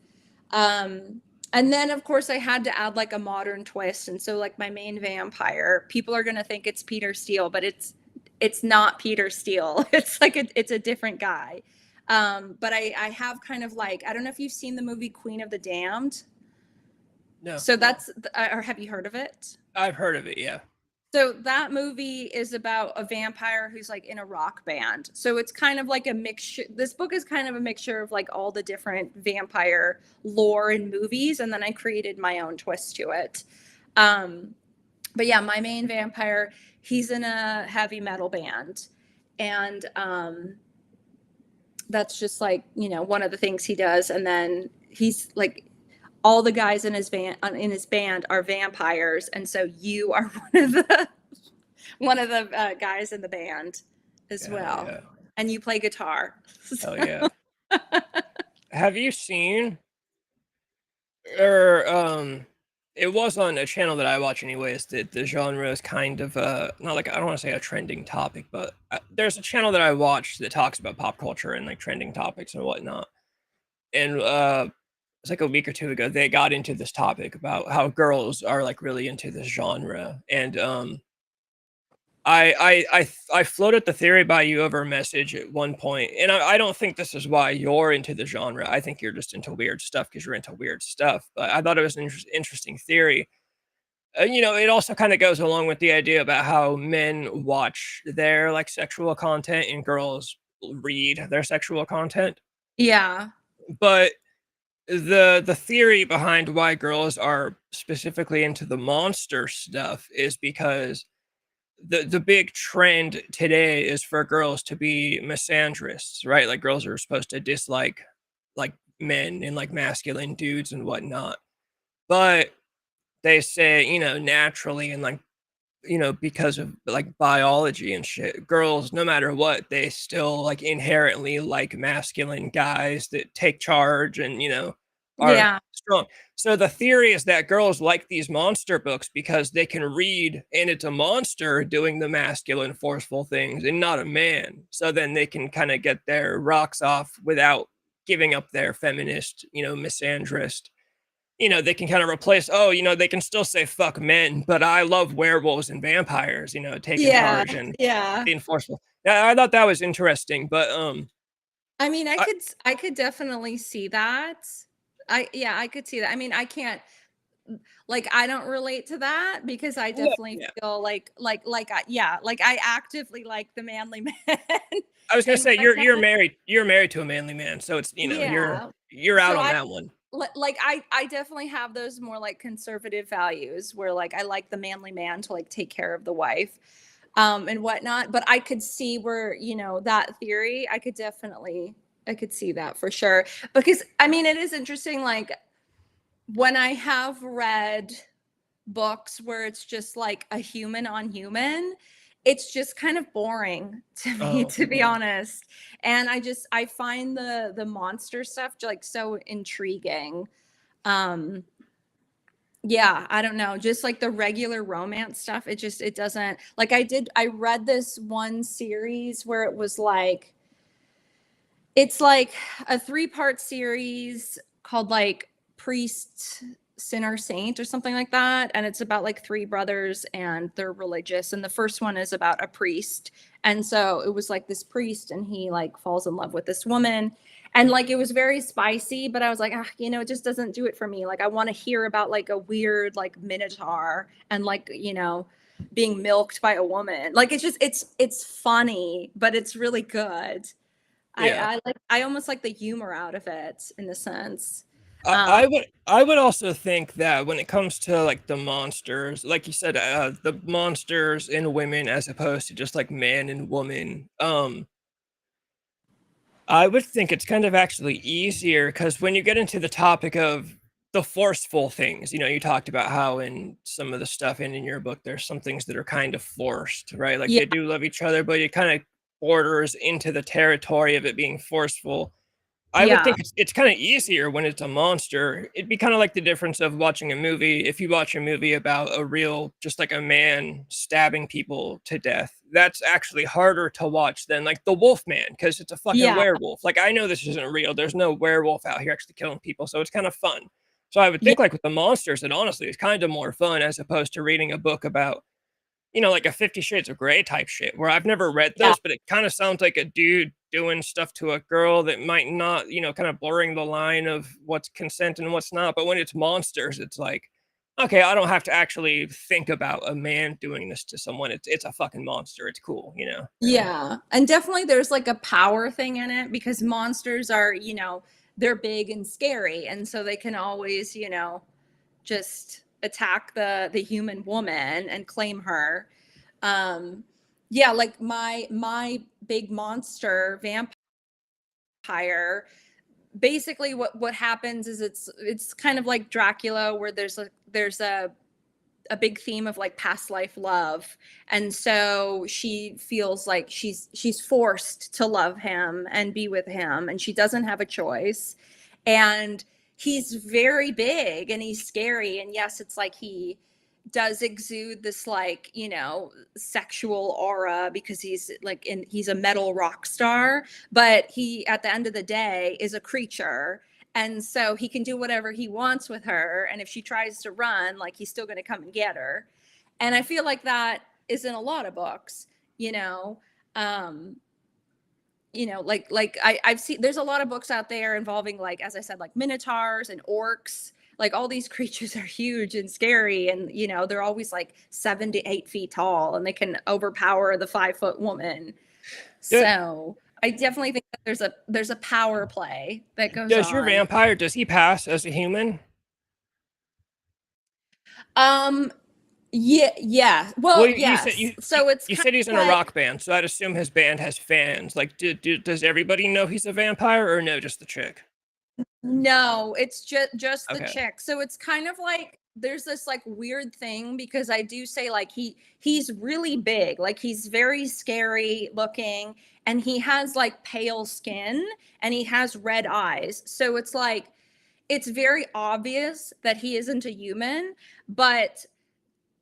And then of course I had to add like a modern twist, and so like my main vampire, people are gonna think it's Peter Steele, but it's not Peter Steele. It's like it's a different guy. But I have kind of like, I don't know if you've seen the movie Queen of the Damned. No, So that's or have you heard of it? I've heard of it. Yeah. So that movie is about a vampire who's like in a rock band. So it's kind of like a mixture. This book is kind of a mixture of like all the different vampire lore and movies, and then I created my own twist to it. But yeah, my main vampire, he's in a heavy metal band, and that's just like one of the things he does. And then he's like, all the guys in his band are vampires, and so you are one of the guys in the band as Hell well, yeah. and you play guitar. Hell yeah. Have you seen or it was on a channel that I watch anyways, that the genre is kind of not like, I don't want to say a trending topic, but there's a channel that I watch that talks about pop culture and like trending topics and whatnot. And it's like a week or two ago they got into this topic about how girls are like really into this genre. And I floated the theory by you over a message at one point, and I don't think this is why you're into the genre. I think you're just into weird stuff because you're into weird stuff. But I thought it was an interesting theory. It also kind of goes along with the idea about how men watch their like sexual content and girls read their sexual content. Yeah. But the theory behind why girls are specifically into the monster stuff is because the big trend today is for girls to be misandrists, right? Like girls are supposed to dislike like men and like masculine dudes and whatnot. But they say, naturally and like, because of like biology and shit, girls, no matter what, they still like inherently like masculine guys that take charge and, are Yeah. strong. So the theory is that girls like these monster books because they can read and it's a monster doing the masculine, forceful things and not a man. So then they can kind of get their rocks off without giving up their feminist, misandrist. They can kind of replace, oh, they can still say fuck men, but I love werewolves and vampires, taking Yeah. charge and Yeah. being forceful. Yeah, I thought that was interesting, but I mean, I, I could definitely see that. I could see that. I mean, I can't like I don't relate to that because I yeah, definitely yeah. feel like like I actively like the manly man I was gonna and say whatnot. you're married to a manly man, so it's Yeah. you're out So on that one. like I definitely have those more like conservative values where like I like the manly man to like take care of the wife and whatnot. But I could see where, that theory, I could see that for sure. Because I mean it is interesting, like when I have read books where it's just like a human on human, it's just kind of boring to me, Oh, to be yeah. honest. And I find the monster stuff like so intriguing. um yeah, I don't know, just like the regular romance stuff, it doesn't, like I read this one series where it was like it's like a three-part series called like Priest, Sinner, Saint or something like that. And it's about like three brothers and they're religious. And the first one is about a priest. And so it was like this priest and he like falls in love with this woman. And like it was very spicy, but I was like, it just doesn't do it for me. Like I want to hear about like a weird like minotaur and like, being milked by a woman. Like it's funny, but it's really good. Yeah. I almost like the humor out of it in a sense. I, Um, I would I would also think that when it comes to like the monsters, like you said, the monsters in women as opposed to just like man and woman, I would think it's kind of actually easier because when you get into the topic of the forceful things, you talked about how in some of the stuff in your book, there's some things that are kind of forced, right? Like yeah, they do love each other, but it kind of borders into the territory of it being forceful. I would yeah, think it's kind of easier when it's a monster. It'd be kind of like the difference of watching a movie. If you watch a movie about a real, just like a man stabbing people to death, that's actually harder to watch than like the Wolf Man because it's a fucking yeah, werewolf. Like I know this isn't real. There's no werewolf out here actually killing people, so it's kind of fun. So I would yeah, think like with the monsters, it honestly is kind of more fun as opposed to reading a book about like a 50 Shades of Grey type shit where I've never read yeah, those, but it kind of sounds like a dude doing stuff to a girl that might not, kind of blurring the line of what's consent and what's not. But when it's monsters, it's like, okay, I don't have to actually think about a man doing this to someone. It's a fucking monster. It's cool. yeah. And definitely there's like a power thing in it because monsters are, they're big and scary. And so they can always, just attack the human woman and claim her. Um, yeah, like my big monster vampire, basically what happens is it's kind of like Dracula where there's a big theme of like past life love, and so she feels like she's forced to love him and be with him and she doesn't have a choice. And he's very big and he's scary, and yes, it's like he does exude this like sexual aura because he's a metal rock star, but he at the end of the day is a creature, and so he can do whatever he wants with her, and if she tries to run, like he's still going to come and get her. And I feel like that is in a lot of books, you know um I've seen there's a lot of books out there involving, like as I said, like minotaurs and orcs. Like all these creatures are huge and scary, and they're always like 7 to 8 feet tall and they can overpower the 5 foot woman. Do- So I definitely think that there's a power play that goes does your on. vampire, does he pass as a human? um Yeah. Well, Well, you said yes. So it's you kind said he's of in a like, rock band, so I'd assume his band has fans. Like, does everybody know he's a vampire, or no, just the chick? no, it's just the Okay. chick. So it's kind of like there's this like weird thing because I do say like he's really big, like he's very scary looking, and he has like pale skin and he has red eyes. So it's like it's very obvious that he isn't a human, but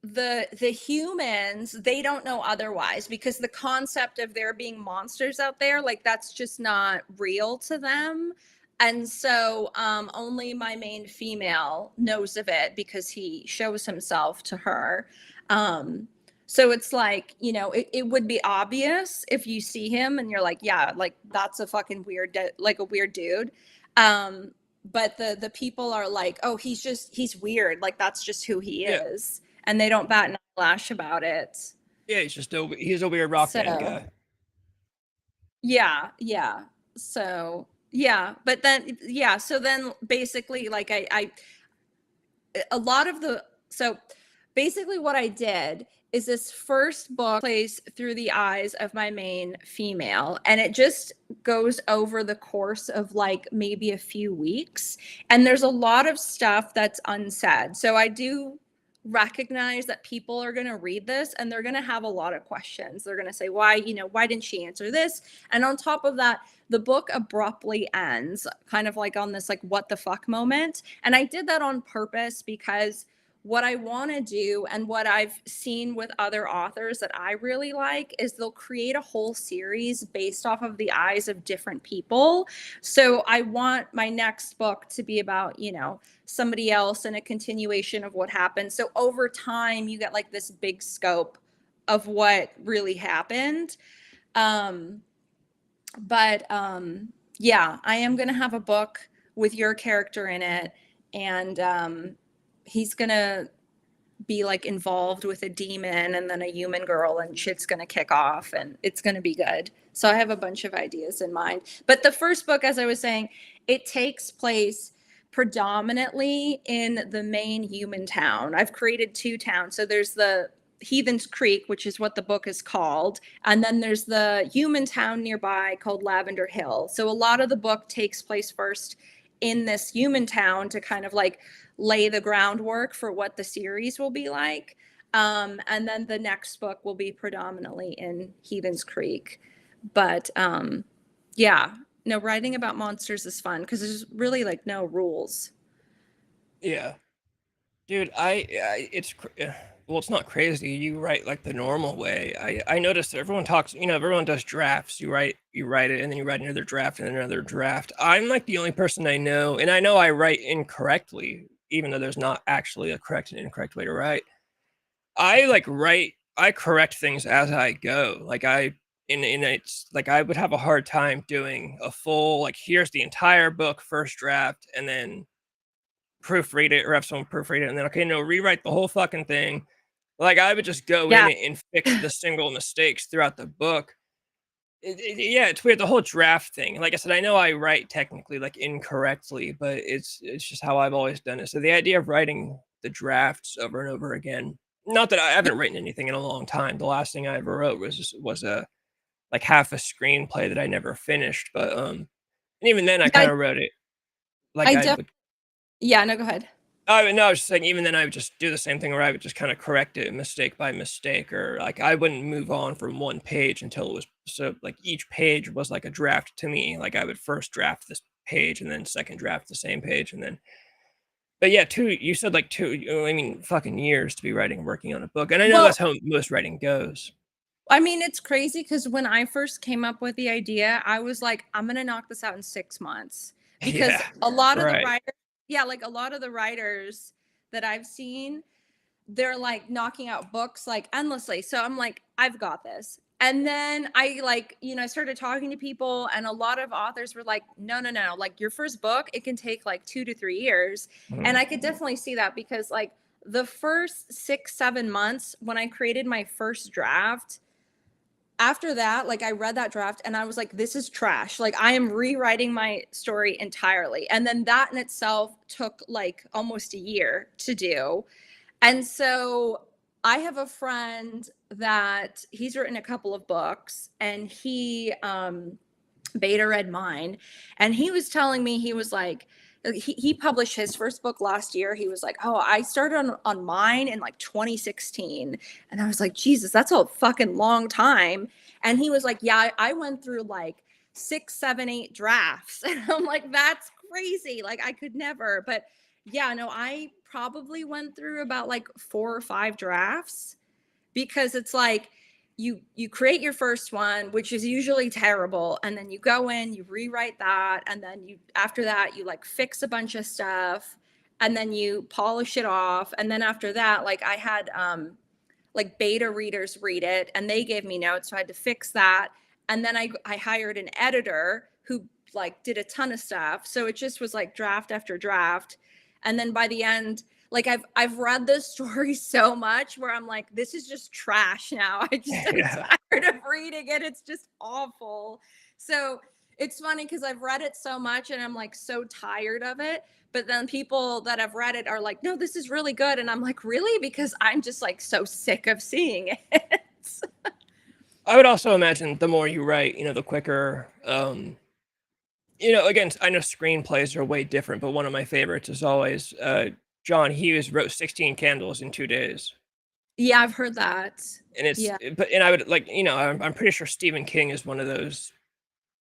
the humans, they don't know otherwise because the concept of there being monsters out there, like that's just not real to them. And so only my main female knows of it because he shows himself to her. So it's like, you know, it would be obvious if you see him and you're like, yeah, like that's a fucking weird like a weird dude. um but the people are like, oh, he's weird, like that's just who he Yeah. is, and they don't bat an eyelash about it. Yeah, he's a weird rock band So guy. yeah. So yeah, but then yeah, so then basically like I a lot of the so basically what I did is this first book plays through the eyes of my main female, and it just goes over the course of like maybe a few weeks, and there's a lot of stuff that's unsaid. So I do recognize that people are going to read this and they're going to have a lot of questions. They're going to say, why, you know, why didn't she answer this? And on top of that, the book abruptly ends kind of like on this like what the fuck moment. And I did that on purpose because what I want to do and what I've seen with other authors that I really like is they'll create a whole series based off of the eyes of different people. So I want my next book to be about, you know, somebody else and a continuation of what happened. So over time, you get like this big scope of what really happened. Um, but yeah, I am going to have a book with your character in it. And he's going to be like involved with a demon and then a human girl, and shit's going to kick off and it's going to be good. So I have a bunch of ideas in mind. But the first book, as I was saying, it takes place predominantly in the main human town. I've created two towns. So there's the Heathens Creek, which is what the book is called, and then there's the human town nearby called Lavender Hill. So a lot of the book takes place first in this human town to kind of like lay the groundwork for what the series will be like. And then the next book will be predominantly in Heathens Creek. But yeah, no, writing about monsters is fun because there's really like no rules. Yeah. Dude, well, it's not crazy. You write like the normal way. I noticed that everyone talks, you know, everyone does drafts. You write it, and then you write another draft and another draft. I'm like the only person I know, and I know I write incorrectly, even though there's not actually a correct and incorrect way to write. I correct things as I go. Like in it's like I would have a hard time doing a full, like, here's the entire book, first draft, and then proofread it or have someone proofread it and then, okay, no, rewrite the whole fucking thing. Like, I would just go in Yeah. and fix the single mistakes throughout the book. Yeah, it's weird, the whole draft thing. Like I said, I know I write technically like incorrectly, but it's just how I've always done it. So the idea of writing the drafts over and over again, not that I haven't written anything in a long time. The last thing I ever wrote was a like half a screenplay that I never finished. But and even then I Yeah, kind of wrote it like I I def would. yeah, no, go ahead. No, I was just saying, even then, I would just do the same thing where I would just kind of correct it mistake by mistake, or like I wouldn't move on from one page until it was so like each page was like a draft to me. Like I would first draft this page and then second draft the same page, and then. But yeah, you said like I mean, fucking years to be writing and working on a book, and I know Well, that's how most writing goes. I mean, it's crazy because when I first came up with the idea, I was like, I'm gonna knock this out in 6 months. Because Yeah, a lot of the right. writers, yeah, like a lot of the writers that I've seen, they're like knocking out books like endlessly. So I'm like, I've got this. And then I like, you know, I started talking to people, and a lot of authors were like, no, like your first book, it can take like 2 to 3 years. And Mhm. I could definitely see that because like the first 6, 7 months when I created my first draft, after that, like I read that draft and I was like, this is trash. Like I am rewriting my story entirely. And then that in itself took like almost a year to do. And so I have a friend that he's written a couple of books, and he beta read mine, and he was telling me, he was like, he published his first book last year. He was like, oh, I started on mine in like 2016. And I was like, Jesus, that's a fucking long time. And he was like, yeah, I went through like 6, 7, 8 drafts. And I'm like, that's crazy. Like I could never. But yeah, no, I probably went through about like 4 or 5 drafts, because it's like you create your first one, which is usually terrible, and then you go in, you rewrite that, and then you, after that, you like fix a bunch of stuff, and then you polish it off, and then after that, like I had like beta readers read it, and they gave me notes, so I had to fix that. And then I hired an editor who like did a ton of stuff, so it just was like draft after draft. And then by the end, like I've read this story so much where I'm like, this is just trash now. I'm Yeah. tired of reading it. It's just awful. So it's funny because I've read it so much and I'm like so tired of it. But then people that have read it are like, no, this is really good. And I'm like, really? Because I'm just like so sick of seeing it. I would also imagine the more you write, the quicker, again, I know screenplays are way different, but one of my favorites is always, John Hughes wrote 16 Candles in 2 days. Yeah, I've heard that. And Yeah. and I would like, I'm pretty sure Stephen King is one of those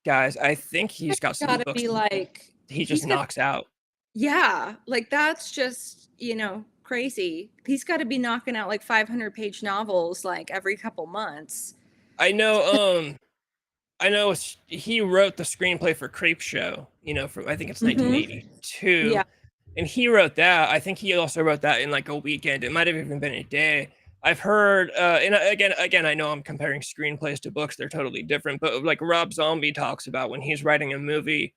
guys. I think he's got some Gotta books be like, he just he's got, knocks out. yeah, like that's just, crazy. He's got to be knocking out like 500-page novels like every couple months. I know, he wrote the screenplay for Creepshow, from I think it's Mm-hmm. 1982, Yeah. and he wrote that. I think he also wrote that in like a weekend. It might have even been a day. I've heard, and again, I know I'm comparing screenplays to books; they're totally different. But like Rob Zombie talks about when he's writing a movie,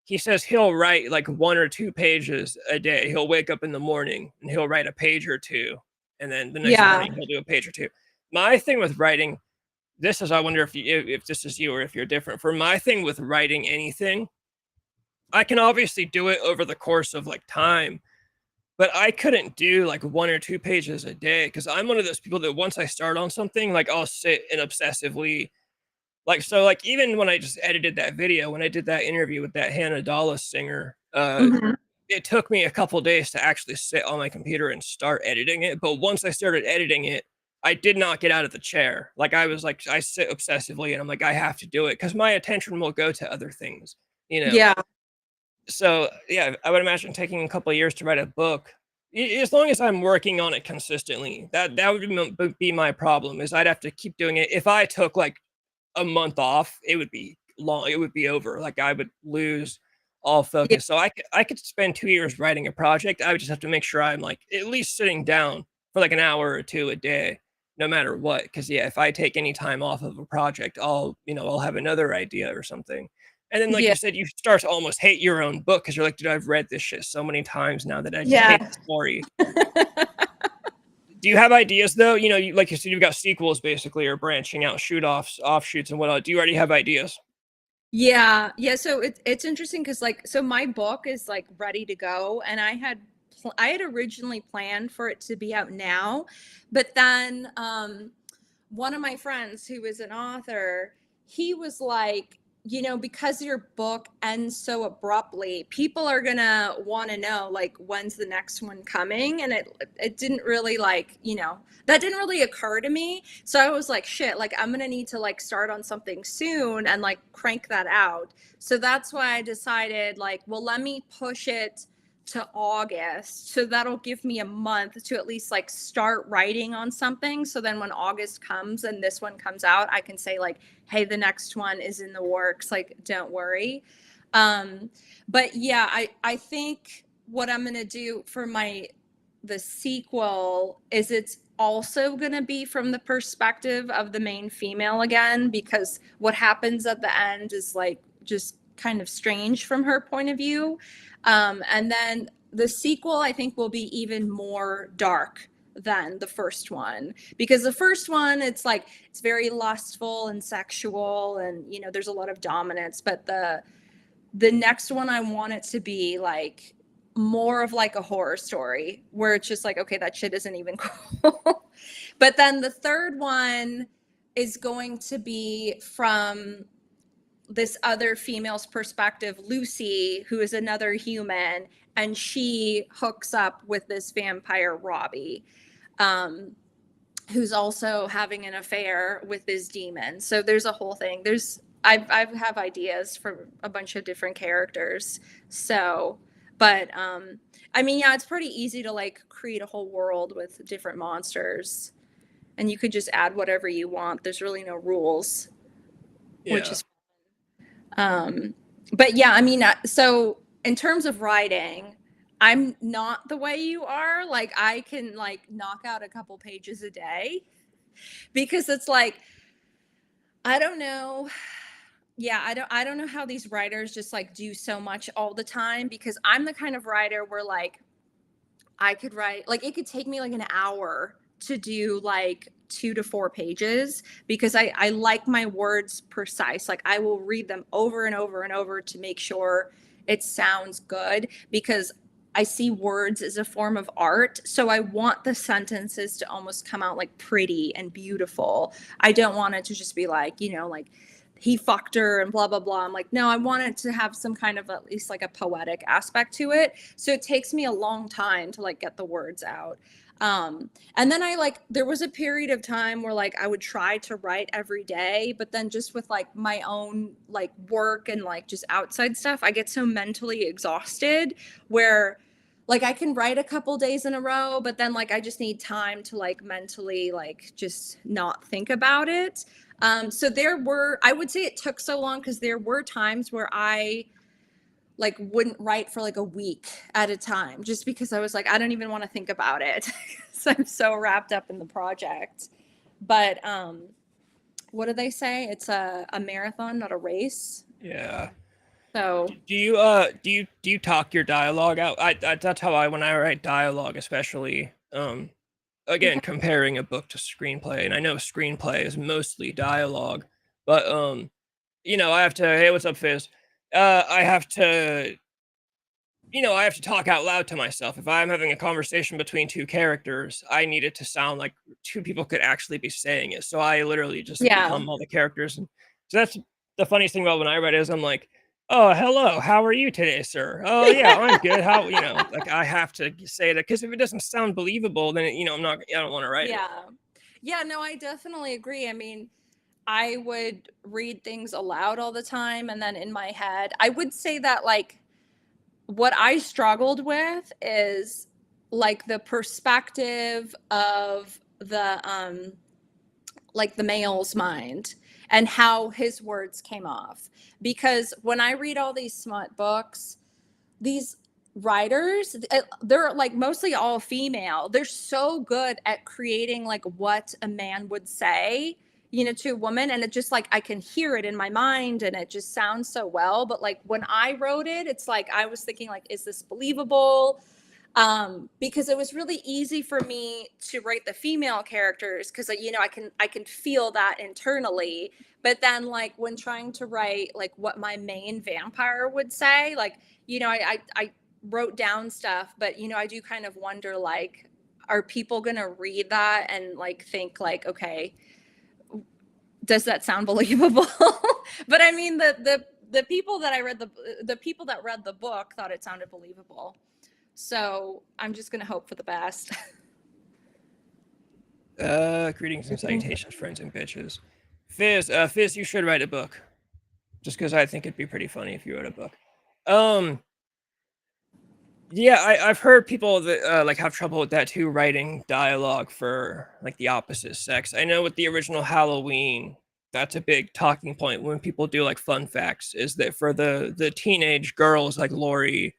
he says he'll write like 1 or 2 pages a day. He'll wake up in the morning and he'll write a page or two, and then the next Yeah. morning he'll do a page or two. My thing with writing, this is, I wonder if this is you or if you're different. For my thing with writing anything, I can obviously do it over the course of like time, but I couldn't do like 1 or 2 pages a day because I'm one of those people that once I start on something, like I'll sit and obsessively, like, so like even when I just edited that video, when I did that interview with that Hannah Dawes singer, Hmm. it took me a couple days to actually sit on my computer and start editing it. But once I started editing it, I did not get out of the chair. Like I was like, I sit obsessively and I'm like, I have to do it because my attention will go to other things, you know? Yeah. So yeah, I would imagine taking a couple of years to write a book, as long as I'm working on it consistently, that would be my problem, is I'd have to keep doing it. If I took like a month off, it would be long. It would be over. Like I would lose all Yeah. focus. So I could spend 2 years writing a project. I would just have to make sure I'm like at least sitting down for like an hour or two a day, no matter what. Because yeah, if I take any time off of a project, I'll have another idea or something. And then, like Yeah. you said, you start to almost hate your own book because you're like, dude, I've read this shit so many times now that I just hate Yeah. the story. Do you have ideas though? Like you said, you've got sequels basically, or branching out, offshoots, and whatnot. Do you already have ideas? Yeah, yeah. So it's interesting because like, so my book is like ready to go, and I had originally planned for it to be out now, but then one of my friends who is an author, he was like, because your book ends so abruptly, people are gonna want to know like when's the next one coming, and it didn't really like, that didn't really occur to me. So I was like, shit, like I'm gonna need to like start on something soon and like crank that out. So that's why I decided like, well, let me push it to August. So that'll give me a month to at least like start writing on something. So then when August comes and this one comes out, I can say like, hey, the next one is in the works. Like, don't worry. Um, but yeah, I think what I'm gonna do for the sequel is it's also going to be from the perspective of the main female again, because what happens at the end is like just kind of strange from her point of view. And then the sequel, I think, will be even more dark than the first one, because the first one, it's very lustful and sexual, and there's a lot of dominance. But the next one, I want it to be like more of like a horror story where it's just like, okay, that shit isn't even cool. But then the third one is going to be from this other female's perspective, Lucy, who is another human, and she hooks up with this vampire Robbie, um, who's also having an affair with this demon. So there's a whole thing. I have ideas for a bunch of different characters. So, but I mean, yeah, it's pretty easy to like create a whole world with different monsters, and you could just add whatever you want. There's really no rules, which Yeah. is but yeah, I mean, so in terms of writing, I'm not the way you are. Like, I can like knock out a couple pages a day because it's like, I don't know. Yeah, I don't know how these writers just like do so much all the time, because I'm the kind of writer where like I could write, like, it could take me like an hour to do like 2 to 4 pages, because I like my words precise. Like, I will read them over and over and over to make sure it sounds good, because I see words as a form of art. So I want the sentences to almost come out like pretty and beautiful. I don't want it to just be like, like he fucked her and blah blah blah. I'm like, no, I want it to have some kind of at least like a poetic aspect to it. So it takes me a long time to like get the words out. And then I like, there was a period of time where like I would try to write every day, but then just with like my own like work and like just outside stuff, I get so mentally exhausted where like I can write a couple days in a row, but then like I just need time to like mentally like just not think about it. So I would say it took so long because there were times where I like wouldn't write for like a week at a time, just because I was like, I don't even want to think about it. So I'm so wrapped up in the project. But what do they say? It's a marathon, not a race. Yeah. So Do you talk your dialogue out? That's how when I write dialogue, especially again, okay. comparing a book to screenplay, and I know screenplay is mostly dialogue, but I have to, hey, what's up, Fizz? I have to, I have to talk out loud to myself. If I'm having a conversation between two characters, I need it to sound like two people could actually be saying it. So I literally just Yeah. become all the characters. And so that's the funniest thing about when I write is I'm like, oh, hello, how are you today, sir? Oh, yeah, I'm good. How, like I have to say that because if it doesn't sound believable, then, I don't want to write it. Yeah. Yeah, no, I definitely agree. I mean, I would read things aloud all the time, and then in my head, I would say that like what I struggled with is like the perspective of the like the male's mind and how his words came off. Because when I read all these smut books, these writers, they're like mostly all female. They're so good at creating like what a man would say, to a woman, and it just like I can hear it in my mind and it just sounds so well. But like when I wrote it, it's like I was thinking like, is this believable? Because it was really easy for me to write the female characters because I can feel that internally. But then like when trying to write like what my main vampire would say, like I wrote down stuff, but I do kind of wonder like, are people gonna read that and like think like, okay, does that sound believable? But I mean the people that I read the people that read the book thought it sounded believable. So I'm just gonna hope for the best. Greetings and salutations, friends and bitches. Fizz, you should write a book. Just because I think it'd be pretty funny if you wrote a book. Um, yeah, I've heard people that like have trouble with that too, writing dialogue for like the opposite sex. I know with the original Halloween, that's a big talking point when people do like fun facts. Is that for the teenage girls like Laurie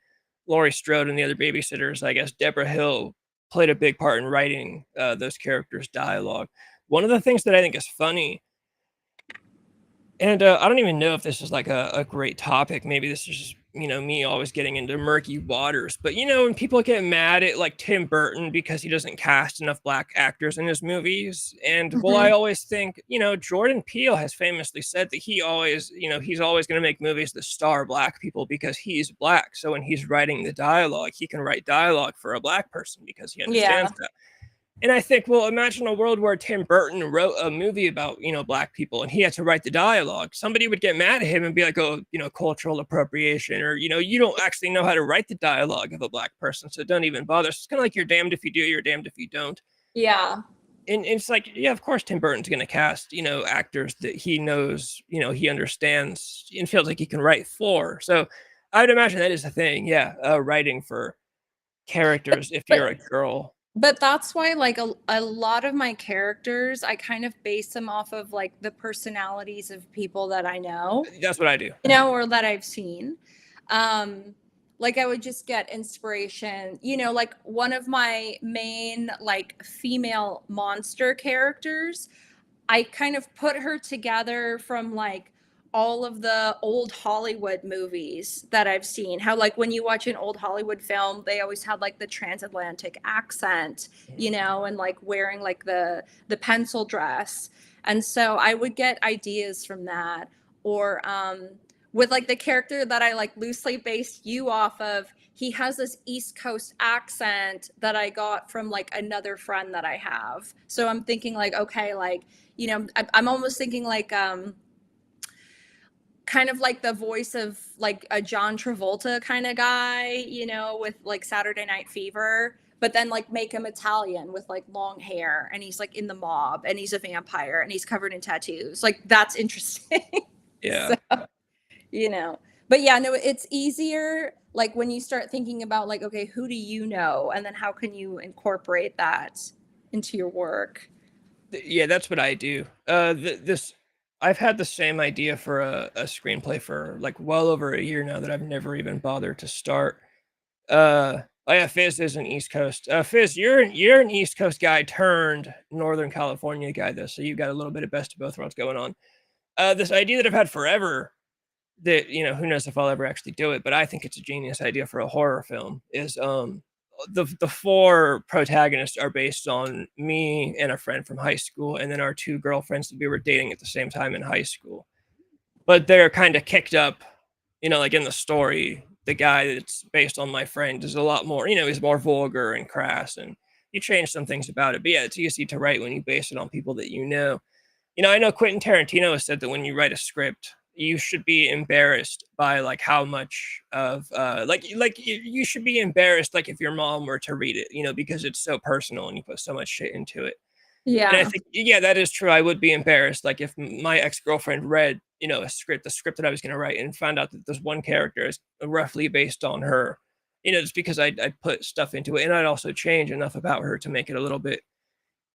Strode and the other babysitters, I guess Deborah Hill played a big part in writing those characters' dialogue. One of the things that I think is funny, and I don't even know if this is like a great topic. Maybe this is just, me always getting into murky waters. But, when people get mad at like Tim Burton because he doesn't cast enough black actors in his movies. And well, I Mhm. always think, Jordan Peele has famously said that he's always going to make movies that star black people because he's black. So when he's writing the dialogue, he can write dialogue for a black person because he Yeah. understands that. And I think, well, imagine a world where Tim Burton wrote a movie about, black people and he had to write the dialogue. Somebody would get mad at him and be like, oh, cultural appropriation, or, you don't actually know how to write the dialogue of a black person. So don't even bother. So it's kind of like you're damned if you do, you're damned if you don't. Yeah. And it's like, yeah, of course, Tim Burton's going to cast, actors that he knows, he understands and feels like he can write for. So I would imagine that is a thing. Yeah. Writing for characters if you're But a girl. But that's why, like, a lot of my characters, I kind of base them off of like the personalities of people that I know, That's what I do. or that I've seen. Um, like, I would just get inspiration, like one of my main, like, female monster characters, I kind of put her together from like all of the old Hollywood movies that I've seen. How, like, when you watch an old Hollywood film, they always had like the transatlantic accent, and like wearing like the pencil dress. And so I would get ideas from that, or with like the character that I like loosely based you off of, he has this East Coast accent that I got from like another friend that I have. So I'm thinking like, okay, like, I'm almost thinking like kind of like the voice of like a John Travolta kind of guy, with like Saturday Night Fever, but then like make him Italian with like long hair, and he's like in the mob and he's a vampire and he's covered in tattoos. Like, that's interesting. Yeah. So, you know. But yeah, no, it's easier like when you start thinking about like, okay, who do you know? And then how can you incorporate that into your work? Yeah, that's what I do. This I've had the same idea for a screenplay for like well over a year now that I've never even bothered to start. Oh yeah, Fizz is an East Coast. Fizz, you're an East Coast guy turned Northern California guy though, so you've got a little bit of best of both worlds going on. This idea that I've had forever, that who knows if I'll ever actually do it, but I think it's a genius idea for a horror film, is the four protagonists are based on me and a friend from high school, and then our two girlfriends that we were dating at the same time in high school. But they're kind of kicked up, like in the story, the guy that's based on my friend is a lot more, he's more vulgar and crass, and you change some things about it. But yeah, it's easy to write when you base it on people that you know. I know Quentin Tarantino has said that when you write a script, you should be embarrassed by like how much of like you should be embarrassed like if your mom were to read it, because it's so personal and you put so much shit into it. And I Yeah. think, yeah, that is true. I would be embarrassed like if my ex-girlfriend read, the script that I was going to write, and found out that this one character is roughly based on her. Just because I put stuff into it, and I'd also change enough about her to make it a little bit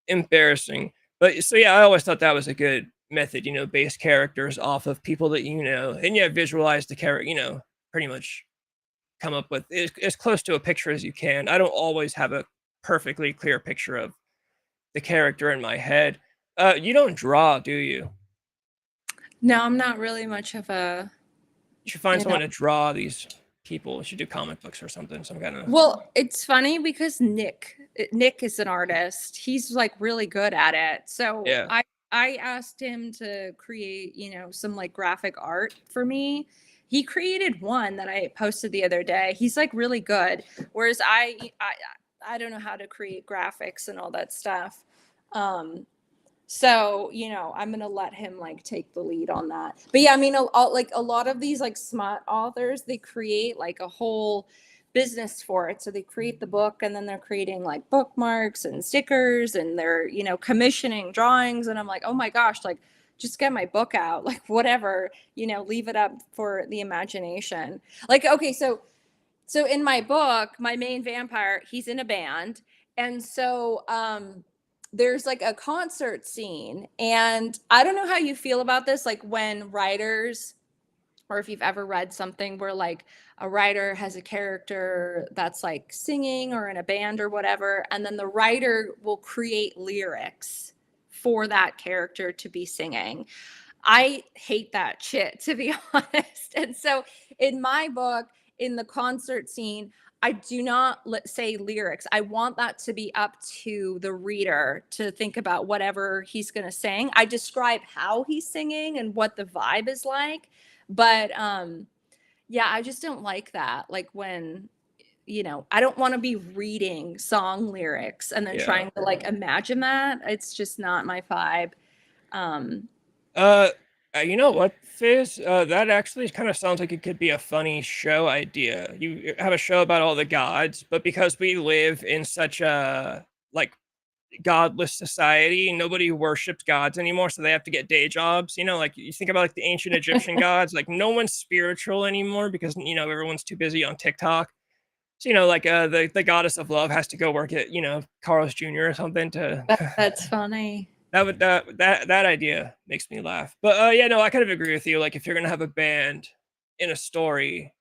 embarrassing. But so yeah, I always thought that was a good method, base characters off of people that and yeah, visualize the character, pretty much come up with as close to a picture as you can. I don't always have a perfectly clear picture of the character in my head. You don't draw, do you? No, I'm not really much of a, You should find you know. someone to draw these people. You should do comic books or something, some kind of. Well, it's funny because Nick is an artist. He's like really good at it. So Yeah. I asked him to create, some like graphic art for me. He created one that I posted the other day. He's like really good. Whereas I don't know how to create graphics and all that stuff. Um, so, I'm going to let him like take the lead on that. But yeah, I mean, like a lot of these like smut authors, they create like a whole business for it. So they create the book and then they're creating like bookmarks and stickers, and they're, commissioning drawings. And I'm like, oh my gosh, like just get my book out, like whatever, leave it up for the imagination. Like, okay, so in my book, my main vampire, he's in a band. And so there's like a concert scene. And I don't know how you feel about this, like when writers, or if you've ever read something where like a writer has a character that's like singing or in a band or whatever, and then the writer will create lyrics for that character to be singing. I hate that shit, to be honest. And so in my book, in the concert scene, I do not say lyrics. I want that to be up to the reader to think about whatever he's going to sing. I describe how he's singing and what the vibe is like. But yeah, I just don't like that. Like when, I don't want to be reading song lyrics and then Yeah. trying to like imagine that. It's just not my vibe. Um, Uh, you know what, Fizz? That actually kind of sounds like it could be a funny show idea. You have a show about all the gods, but because we live in such a like godless society, nobody worships gods anymore, so they have to get day jobs. You know, like you think about like the ancient Egyptian gods, like no one's spiritual anymore because everyone's too busy on TikTok. So like the goddess of love has to go work at Carl's Jr. or something to that's funny. that idea makes me laugh. But yeah, no, I kind of agree with you. Like if you're gonna have a band in a story,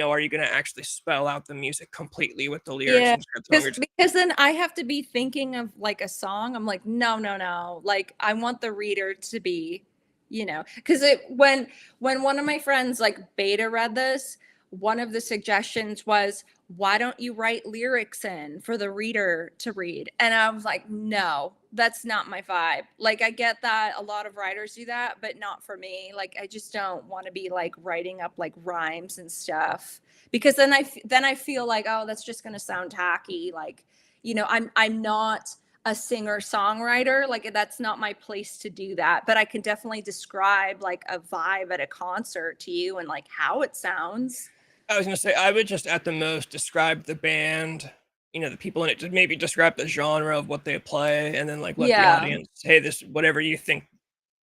are you gonna actually spell out the music completely with the lyrics Yeah, instead of telling your because then I have to be thinking of like a song. I'm like, no, no, no. Like I want the reader to be, because when one of my friends like beta read this, one of the suggestions was, why don't you write lyrics in for the reader to read? And I was like, no, that's not my vibe. Like I get that a lot of writers do that, but not for me. Like I just don't want to be like writing up like rhymes and stuff because then I feel like, oh, that's just going to sound tacky. Like, I'm not a singer songwriter. Like that's not my place to do that. But I can definitely describe like a vibe at a concert to you and like how it sounds. I was gonna say I would just at the most describe the band, the people in it, just maybe describe the genre of what they play, and then like let the Yeah. audience, hey, this whatever you think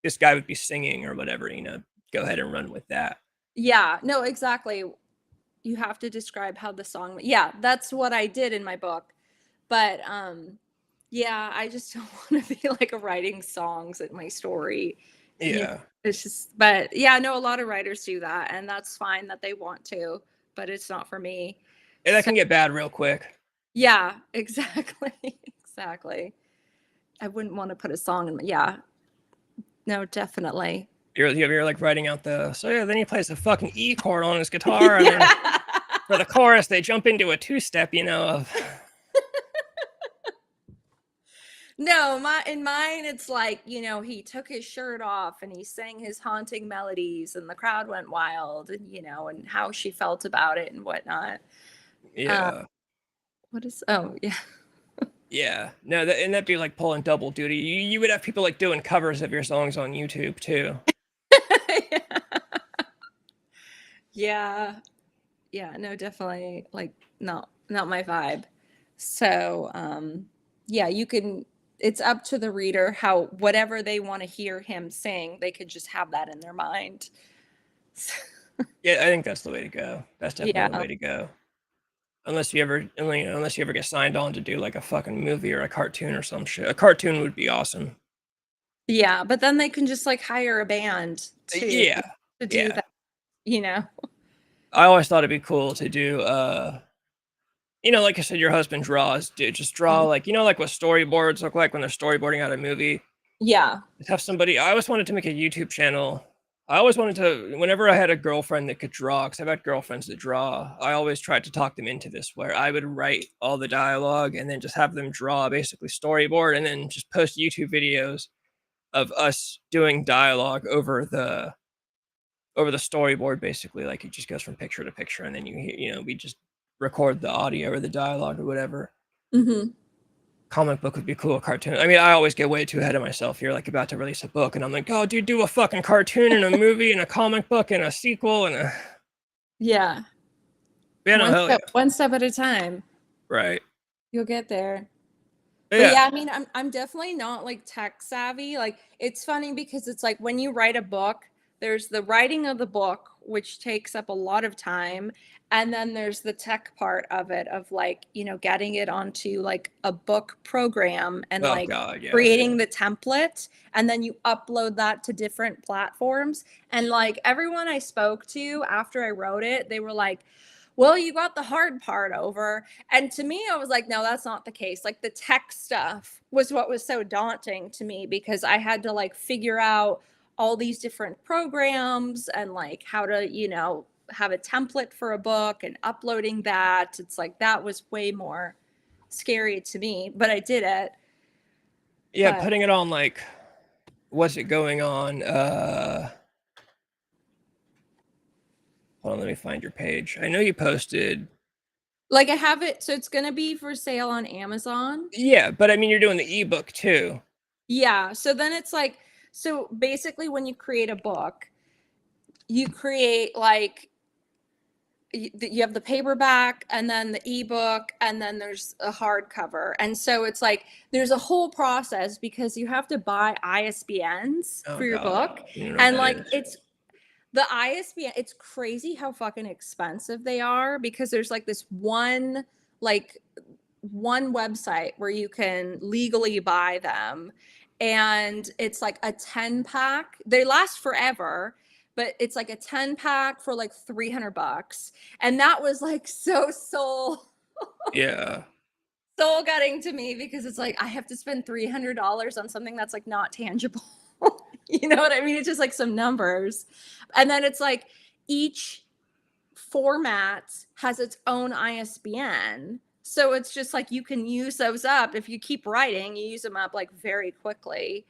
this guy would be singing or whatever, go ahead and run with that. Yeah. No, exactly. You have to describe how the song, yeah, that's what I did in my book. But yeah, I just don't want to be like writing songs at my story. Yeah, It's just, but yeah, I know a lot of writers do that, and that's fine that they want to, but it's not for me. and that So can get bad real quick. yeah, exactly. Exactly. I wouldn't want to put a song in, yeah, no, definitely. You're like writing out so yeah, then he plays the fucking E chord on his guitar, and then Yeah. for the chorus they jump into a two-step, of No, in mine it's like, he took his shirt off and he sang his haunting melodies and the crowd went wild and and how she felt about it and whatnot. Uh yeah. what is oh yeah. Yeah, no, and that'd be like pulling double duty. You would have people like doing covers of your songs on YouTube too. Yeah. Yeah, no, definitely like not my vibe. So yeah, you can, it's up to the reader how whatever they want to hear him sing, they could just have that in their mind. Yeah, I think that's the way to go. That's definitely the Yeah. way to go. Unless you ever get signed on to do like a fucking movie or a cartoon or some shit. A cartoon would be awesome. Yeah, but then they can just like hire a band Yeah, to do yeah. that, you know. I always thought it'd be cool to do. Like I said, your husband draws. Dude, just draw Mhm. like like what storyboards look like when they're storyboarding out a movie. Yeah. Just have somebody. I always wanted to make a YouTube channel. I always wanted to. Whenever I had a girlfriend that could draw, because I've had girlfriends that draw, I always tried to talk them into this, where I would write all the dialogue and then just have them draw, basically storyboard, and then just post YouTube videos of us doing dialogue over the storyboard. Basically, like it just goes from picture to picture, and then we just record the audio or the dialogue or whatever. Hmm. Comic book would be cool. Cartoon. I mean, I always get way too ahead of myself. You're like about to release a book, and I'm like, oh, dude, do a fucking cartoon and a movie and a comic book and a sequel and a. Yeah. Yeah, no, hell yeah, One step at a time. right. You'll get there. But But yeah, yeah, I mean, I'm definitely not like tech savvy. Like it's funny because it's like when you write a book, there's the writing of the book, which takes up a lot of time, and then there's the tech part of it of like, getting it onto like a book program and oh like god, yeah, creating the template and then you upload that to different platforms. And like everyone I spoke to after I wrote it, they were like, well, you got the hard part over. And to me, I was like, no, that's not the case. Like the tech stuff was what was so daunting to me because I had to like figure out all these different programs and like how to, have a template for a book and uploading that. It's like that was way more scary to me, but I did it. yeah. But Putting it on like, what's it going on? Hold on, let me find your page. I know you posted. Like I have it, so it's gonna be for sale on Amazon. Yeah, but I mean, you're doing the ebook too. Yeah. So then it's like, so basically when you create a book, you create like you have the paperback and then the ebook and then there's a hardcover. And so it's like there's a whole process because you have to buy ISBNs Oh for your god, book. you don't know what And that like is. it's the ISBN, it's crazy how fucking expensive they are because there's like this like one website where you can legally buy them, and it's like a 10 pack. They last forever, but it's like a 10 pack for like 300 bucks. And that was like so Yeah, soul gutting to me because it's like I have to spend $300 on something that's like not tangible. You know what I mean? It's just like some numbers. And then it's like each format has its own ISBN. So it's just like you can use those up. If you keep writing, you use them up like very quickly.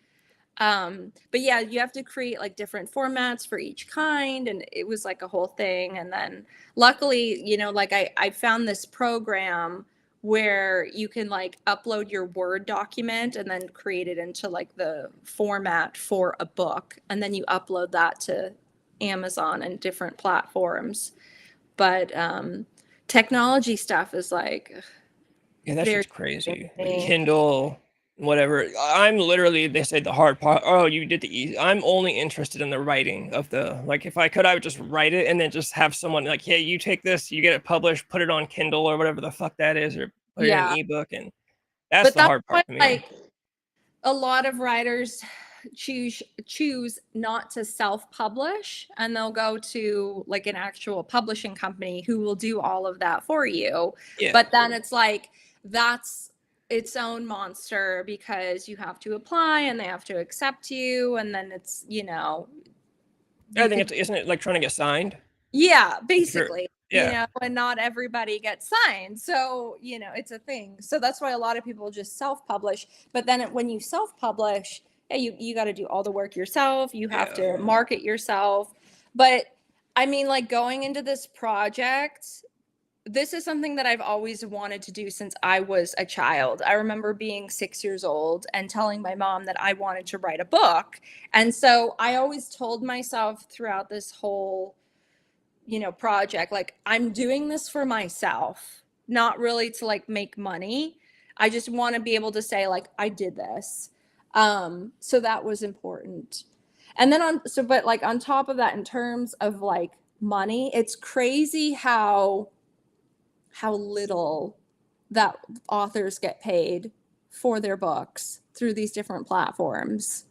But yeah, you have to create like different formats for each kind. And it was like a whole thing. And then luckily, like I found this program where you can like upload your Word document and then create it into like the format for a book. And then you upload that to Amazon and different platforms. But technology stuff is like yeah, that very shit's crazy. Like me. Kindle, whatever. I'm literally, they say the hard part. Oh, you did the easy. I'm only interested in the writing of the, like, if I could, I would just write it and then just have someone like, hey, you take this, you get it published, put it on Kindle or whatever the fuck that is, or put it in an Yeah. ebook, and that's But the that's hard part why to me. like a lot of writers choose not to self-publish, and they'll go to like an actual publishing company who will do all of that for you. Yeah, But then it's like that's its own monster because you have to apply and they have to accept you, and then it's, I you think could, it's, isn't it like trying to get signed? yeah, Sure. basically, Yeah, and not everybody gets signed. So, it's a thing. So that's why a lot of people just self-publish. But then when you self-publish, yeah, you got to do all the work yourself. You have yeah, to market yourself. But I mean, like going into this project, this is something that I've always wanted to do since I was a child. I remember being 6 years old and telling my mom that I wanted to write a book. And so I always told myself throughout this whole project, like I'm doing this for myself, not really to like make money. I just want to be able to say like I did this. So that was important. And then but like on top of that, in terms of like money, it's crazy how little that authors get paid for their books through these different platforms.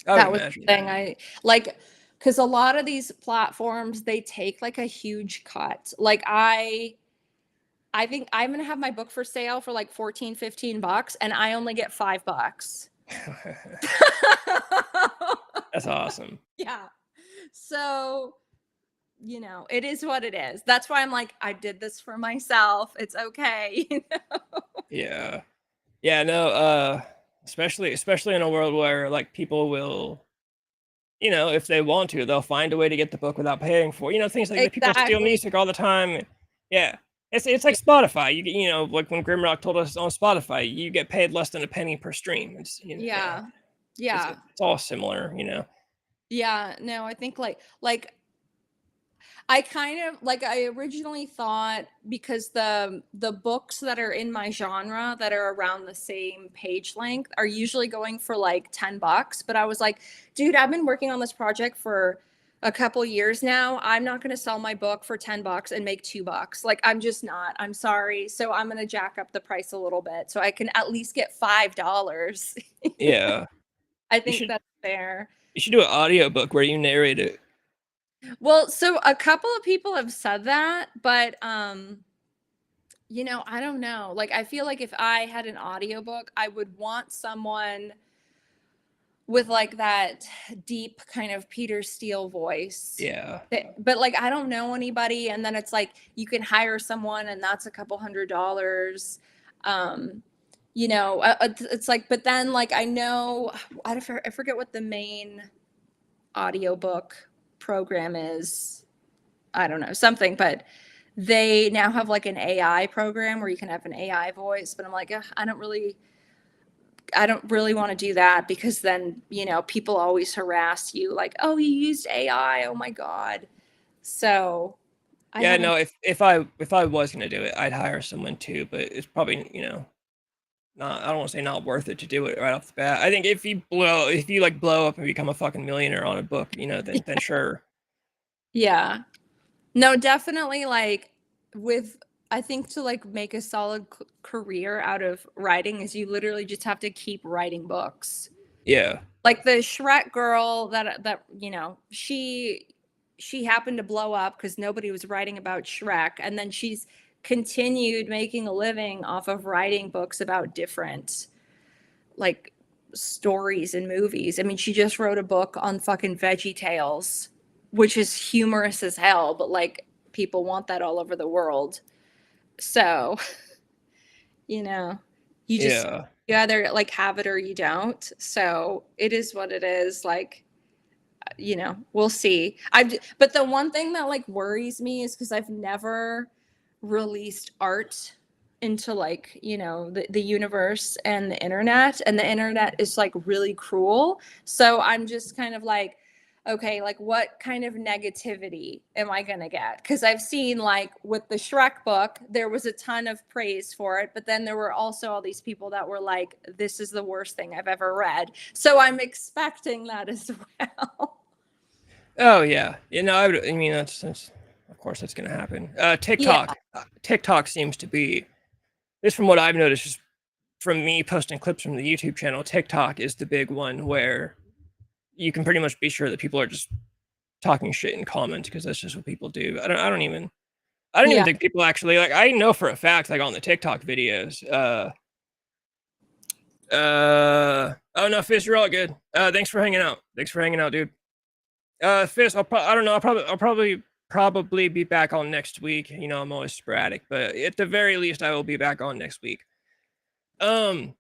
I would That was the imagine. thing I like, because a lot of these platforms, they take like a huge cut. Like I think I'm gonna have my book for sale for like 14, 15 bucks, and I only get $5. That's awesome. Yeah. So, it is what it is. That's why I'm like, I did this for myself. It's okay. Yeah. Yeah, no, especially in a world where like people will, if they want to, they'll find a way to get the book without paying for it. Things like that. People steal Exactly. music all the time. Yeah. It's like Spotify. You get, like when Grimrock told us on Spotify, you get paid less than a penny per stream. It's yeah. Yeah. It's Yeah. it's all similar, Yeah. No, I think like I kind of like I originally thought, because the books that are in my genre that are around the same page length are usually going for like 10 bucks, but I was like, dude, I've been working on this project for a couple years now. I'm not going to sell my book for 10 bucks and make 2 bucks. Like I'm just not. I'm sorry. So I'm going to jack up the price a little bit so I can at least get $5. Yeah. I You think should that's fair. you should do an audiobook where you narrate it. Well, so a couple of people have said that, but I don't know. Like I feel like if I had an audiobook, I would want someone with like that deep kind of Peter Steele voice. Yeah. But like I don't know anybody, and then it's like you can hire someone and that's a couple $100. Um it's like, but then like I know I forget what the main audiobook program is. I don't know, something, but they now have like an AI program where you can have an AI voice, but I'm like, ugh, I don't really want to do that because then, you know, people always harass you like, "Oh, you used AI. Oh my God." So, I Yeah, haven't no, if I was gonna do it, I'd hire someone too, but it's probably, not, I don't want to say not worth it to do it right off the bat. I think if you like blow up and become a fucking millionaire on a book, then sure. Yeah. No, definitely like with I think to like make a solid career out of writing is you literally just have to keep writing books. Yeah. Like the Shrek girl that you know, she happened to blow up because nobody was writing about Shrek, and then she's continued making a living off of writing books about different like stories and movies. I mean, she just wrote a book on fucking Veggie Tales, which is humorous as hell, but like people want that all over the world. So, you know, you just Yeah. you either like have it or you don't. So it is what it is. Like, you know, we'll see. But the one thing that like worries me is because I've never released art into like, you know, the universe and the internet is like really cruel. So I'm just kind of like, okay, like what kind of negativity am I gonna get? Because I've seen like with the Shrek book, there was a ton of praise for it, but then there were also all these people that were like, this is the worst thing I've ever read. So I'm expecting that as well. Oh yeah. I mean, that's of course that's gonna happen. Yeah. TikTok seems to be, just from what I've noticed, just from me posting clips from the YouTube channel, TikTok is the big one where you can pretty much be sure that people are just talking shit in comments because that's just what people do. I don't even Yeah. think people actually, like, I know for a fact, like, on the TikTok videos, oh no, Fizz, you're all good. Thanks for hanging out. Thanks for hanging out, dude. Fizz, I don't know, I'll probably be back on next week. I'm always sporadic, but at the very least, I will be back on next week. Um,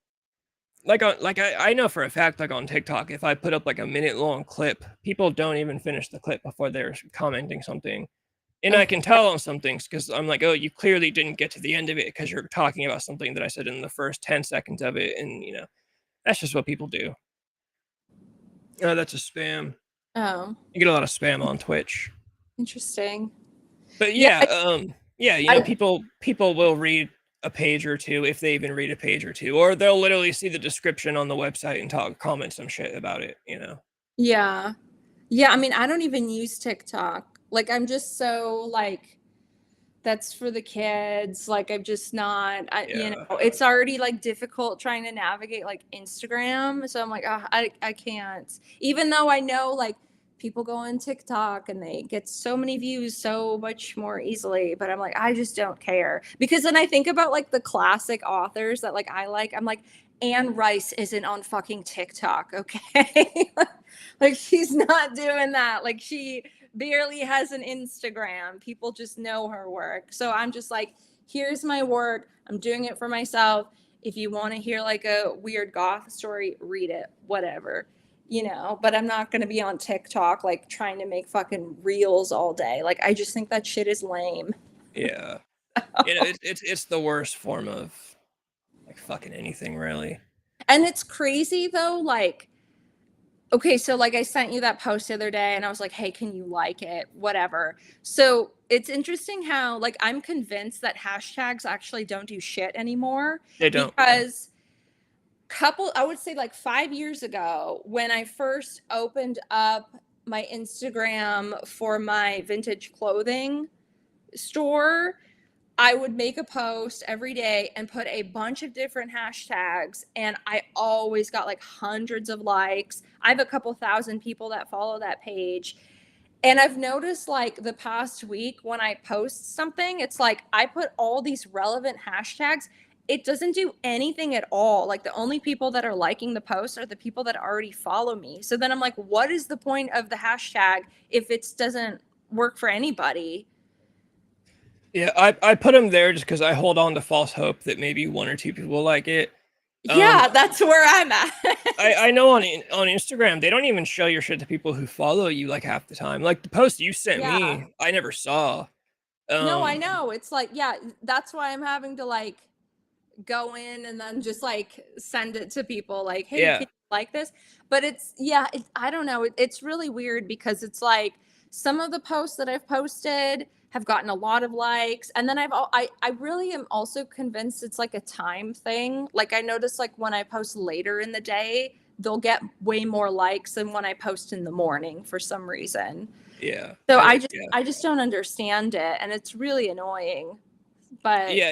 I know for a fact, like on TikTok, if I put up like a minute long clip, people don't even finish the clip before they're commenting something. And I Okay. can tell on some things because I'm like, oh, you clearly didn't get to the end of it because you're talking about something that I said in the first 10 seconds of it. And, that's just what people do. Oh, that's a spam. Oh, You get a lot of spam on Twitch. interesting. But Yeah. yeah, I people will read a page or two if they even read a page or two, or they'll literally see the description on the website and comment some shit about it. yeah. Yeah, I mean, I don't even use TikTok. Like I'm just so like that's for the kids. Like I'm just not you Yeah. know, it's already like difficult trying to navigate like Instagram. So I'm like, oh, I can't. Even though I know like people go on TikTok and they get so many views so much more easily, but I'm like, I just don't care. Because then I think about like the classic authors that like I like. I'm like, Anne Rice isn't on fucking TikTok, okay? Like she's not doing that. Like she barely has an Instagram. People just know her work. So I'm just like, here's my work. I'm doing it for myself. If you want to hear like a weird goth story, read it, whatever. You know, but I'm not going to be on TikTok like trying to make fucking reels all day. Like I just think that shit is lame. Yeah. It's the worst form of like fucking anything really. And it's crazy though, like okay, so like I sent you that post the other day and I was like, hey, can you like it? Whatever. So it's interesting how, like, I'm convinced that hashtags actually don't do shit anymore They don't. because I would say like 5 years ago, when I first opened up my Instagram for my vintage clothing store, I would make a post every day and put a bunch of different hashtags, and I always got like hundreds of likes. I have a couple thousand people that follow that page. And I've noticed like the past week when I post something, it's like I put all these relevant hashtags. It doesn't do anything at all. Like the only people that are liking the post are the people that already follow me. So then I'm like, what is the point of the hashtag if it doesn't work for anybody? Yeah, I put them there just because I hold on to false hope that maybe one or two people will like it. Um, Yeah, that's where I'm at. I know on Instagram they don't even show your shit to people who follow you like half the time. Like the post you sent Yeah. me, I never saw. No, I Um, know. It's like, yeah, that's why I'm having to like go in and then just like send it to people like, hey, can yeah, you like this? But it's, yeah, I don't know. It's really weird because it's like some of the posts that I've posted have gotten a lot of likes. And then I really am also convinced it's like a time thing. Like I notice like when I post later in the day, they'll get way more likes than when I post in the morning for some reason. yeah, So yeah. I just don't understand it. And it's really annoying. But Yeah,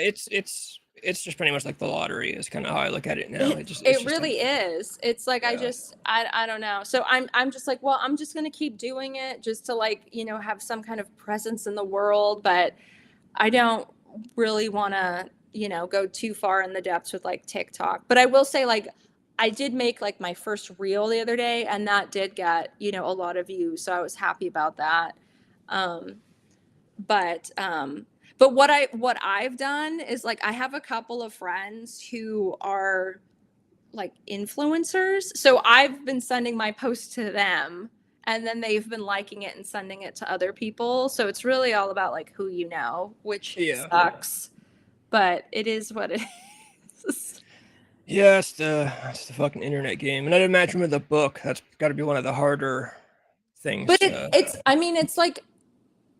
it's just pretty much like the lottery is kind of how I look at it now. It's it just really is. It's like yeah, I don't know. So I'm just like, well, I'm just gonna keep doing it just to like, have some kind of presence in the world, but I don't really wanna, go too far in the depths with like TikTok. But I will say like I did make like my first reel the other day and that did get, a lot of views. So I was happy about that. Um but what I've done is like I have a couple of friends who are like influencers. So I've been sending my post to them and then they've been liking it and sending it to other people. So it's really all about like who you know, which yeah, sucks, but it is what it is. yeah. It's the fucking internet game, and I'd imagine with a book, that's got to be one of the harder things But to. I mean it's like,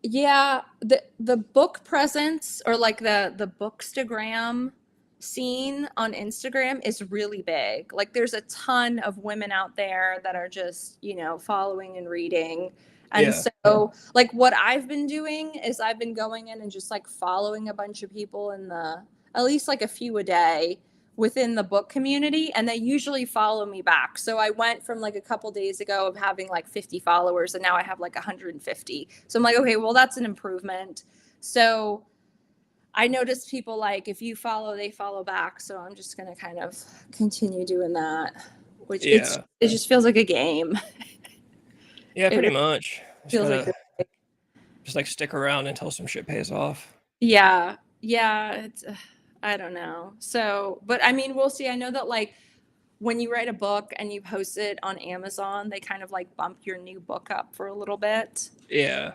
yeah, the book presence or like the bookstagram scene on Instagram is really big. Like there's a ton of women out there that are just, following and reading. And Yeah, so like what I've been doing is I've been going in and just like following a bunch of people in the at least like a few a day within the book community and they usually follow me back. So I went from like a couple days ago of having like 50 followers and now I have like 150. So I'm like, okay, well that's an improvement. So I noticed people like if you follow, they follow back. So I'm just going to kind of continue doing that, which yeah, it just feels like a game. yeah. It Pretty really much. Just feels like gotta just like stick around until some shit pays off. yeah. Yeah, it's I don't know. So, but I mean, we'll see. I know that like when you write a book and you post it on Amazon, they kind of like bump your new book up for a little bit. Yeah,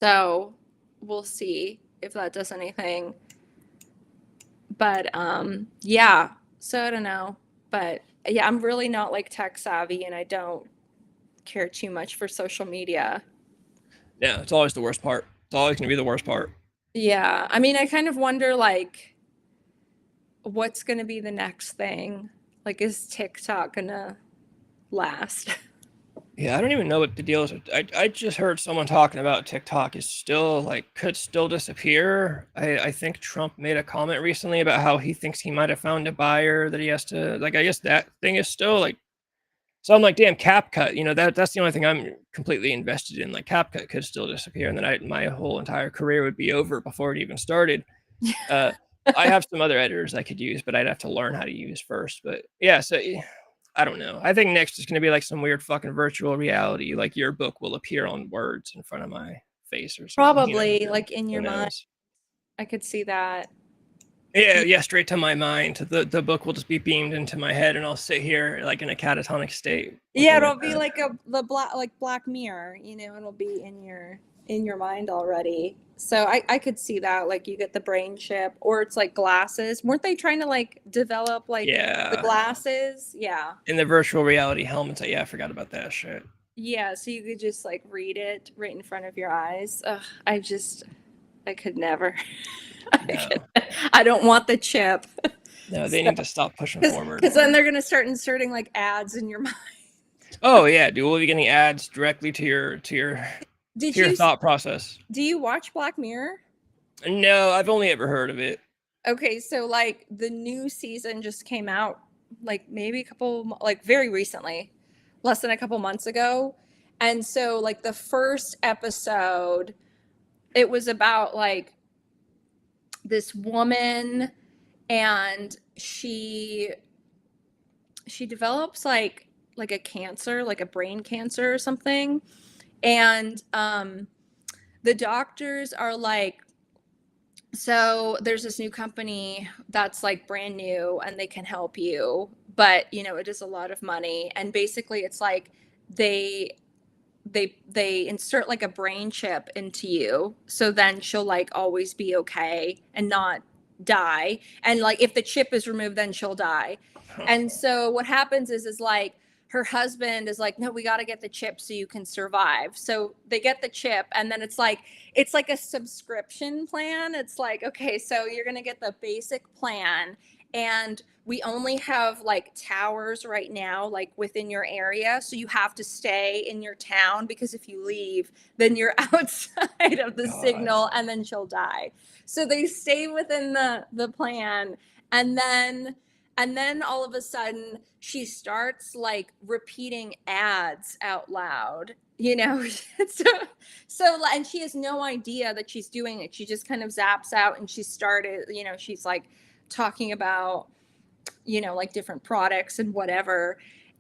So we'll see if that does anything. But yeah. So I don't know. But yeah, I'm really not like tech savvy and I don't care too much for social media. yeah. It's always the worst part. It's always gonna be the worst part. Yeah. I mean, I kind of wonder like what's going to be the next thing? Like is TikTok going to last? Yeah, I don't even know what the deal is. I just heard someone talking about TikTok is still like could still disappear. I think Trump made a comment recently about how he thinks he might have found a buyer that he has to like. I guess that thing is still like. So I'm like, damn, CapCut. That's the only thing I'm completely invested in. Like CapCut could still disappear, and then my whole entire career would be over before it even started. Uh, I have some other editors I could use, but I'd have to learn how to use first. But yeah, so I don't know. I think next is going to be like some weird fucking virtual reality. Like your book will appear on words in front of my face or something. Probably like in Who your mind. knows? I could see that. Yeah, Y- yeah, straight to my mind. The book will just be beamed into my head, and I'll sit here like in a catatonic state, Yeah, looking at it'll be that. like Black Mirror, it'll be in your mind already. So I could see that like you get the brain chip or it's like glasses. Weren't they trying to like develop like the Yeah, glasses? Yeah. in the virtual reality helmets. Yeah, I forgot about that shit. Yeah, so you could just like read it right in front of your eyes. Ugh, I could never. No, I don't want the chip. no, they So, need to stop pushing forward. because then they're gonna start inserting like ads in your mind. Oh yeah, dude, we'll be getting ads directly to your Did to your you thought process. do you watch Black Mirror? No, I've only ever heard of it. Okay, so like the new season just came out like maybe a couple like very recently, less than a couple months ago. And so like the first episode, it was about like this woman and she develops like a cancer, like a brain cancer or something. And the doctors are like, so there's this new company that's like brand new and they can help you, but it is a lot of money. And basically it's like they they insert like a brain chip into you, so then she'll like always be okay and not die. And like if the chip is removed, then she'll die. And so what happens is like her husband is like, no, we got to get the chip so you can survive. So they get the chip, and then it's like a subscription plan. It's like, okay, so you're going to get the basic plan, and we only have like towers right now, like within your area. So you have to stay in your town, because if you leave, then you're outside of the God. signal, and then she'll die. So they stay within the plan, and then all of a sudden she starts like repeating ads out loud, you know. So and she has no idea that she's doing it. She just kind of zaps out, and she started, you know, she's like talking about, you know, like different products and whatever.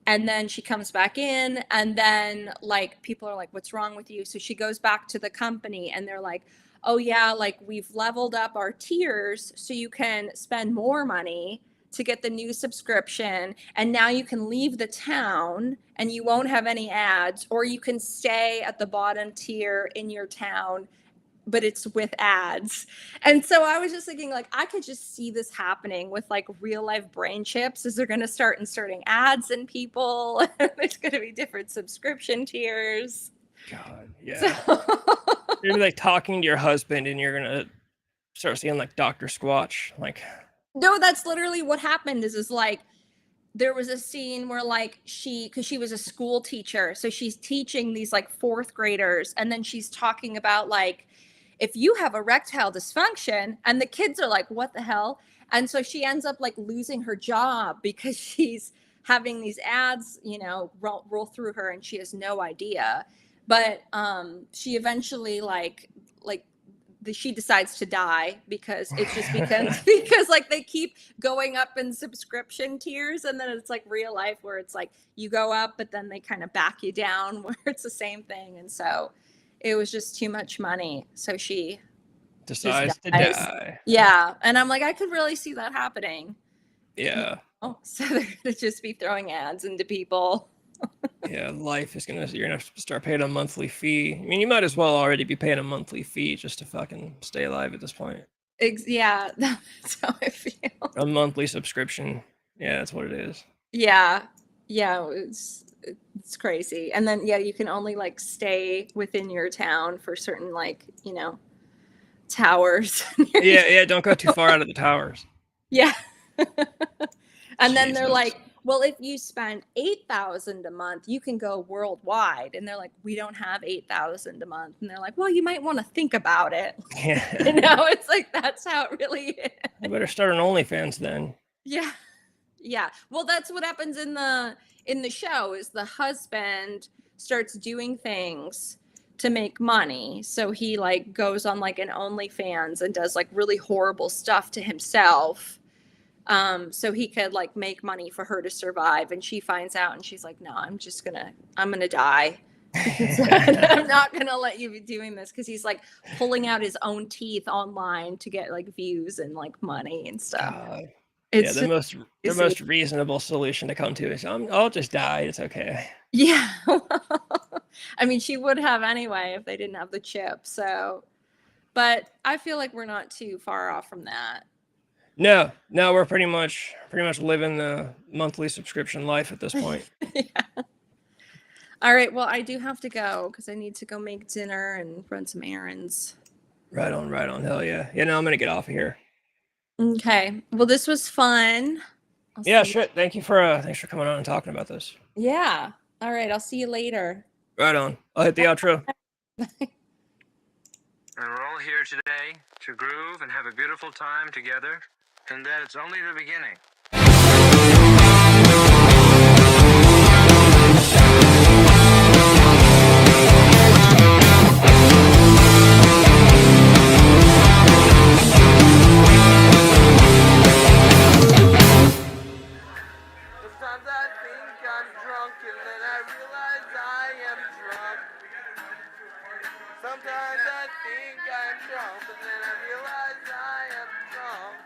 And then she comes back in, and then like people are like, what's wrong with you? So she goes back to the company, and they're like, oh yeah, like we've leveled up our tiers so you can spend more money to get the new subscription, and now you can leave the town and you won't have any ads, or you can stay at the bottom tier in your town, but it's with ads. And so I was just thinking, like, I could just see this happening with like real life brain chips, as they're going to start inserting ads in people. There's going to be different subscription tiers. God, So yeah. You're like talking to your husband, and you're gonna start seeing like Dr. Squatch. Like, no, that's literally what happened. Is like there was a scene where like because she was a school teacher, so she's teaching these like fourth graders, and then she's talking about like, if you have erectile dysfunction, and the kids are like, what the hell? And so she ends up like losing her job because she's having these ads, you know, roll through her, and she has no idea. But she eventually like she decides to die, because it's just because like they keep going up in subscription tiers, and then it's like real life where it's like you go up, but then they kind of back you down, where it's the same thing. And so it was just too much money, so she just decides to dies. die. Yeah, and I'm like, I could really see that happening. Yeah. So they're gonna just be throwing ads into people. Yeah, life is gonna, you're gonna have to start paying a monthly fee. I mean, you might as well already be paying a monthly fee just to fucking stay alive at this point. Yeah, that's how I feel. A monthly subscription. Yeah, that's what it is. Yeah, yeah, it's crazy. And then yeah, you can only like stay within your town for certain, like, you know, towers. Yeah, yeah, don't go too far out of the towers. Yeah. And then they're Jesus. like, well, if you spend 8,000 a month, you can go worldwide. And they're like, we don't have 8,000 a month. And they're like, well, you might want to think about it. Yeah. You know, it's like that's how it really is. I better start an OnlyFans then. Yeah. Yeah. Well, that's what happens in the show. Is the husband starts doing things to make money. So he like goes on like an OnlyFans and does like really horrible stuff to himself. So he could like make money for her to survive. And she finds out, and she's like, no, I'm gonna die. I'm not gonna let you be doing this, because he's like pulling out his own teeth online to get like views and like money and stuff. God. Yeah, It's the just most reasonable solution to come to is I'll just die. It's okay. yeah. I mean, she would have anyway if they didn't have the chip. So, but I feel like we're not too far off from that. No, no, we're pretty much living the monthly subscription life at this point. Yeah. All right. Well, I do have to go because I need to go make dinner and run some errands. Right on, right on. Hell yeah. You know, I'm gonna get off of here. Okay. Well, this was fun. Yeah, shit. Thanks for coming on and talking about this. Yeah. All right. I'll see you later. Right on. I'll hit the outro. And we're all here today to groove and have a beautiful time together, and that it's only the beginning. Sometimes I think I'm drunk, and then I realize I am drunk. Sometimes I think I'm drunk, and then I realize I am drunk.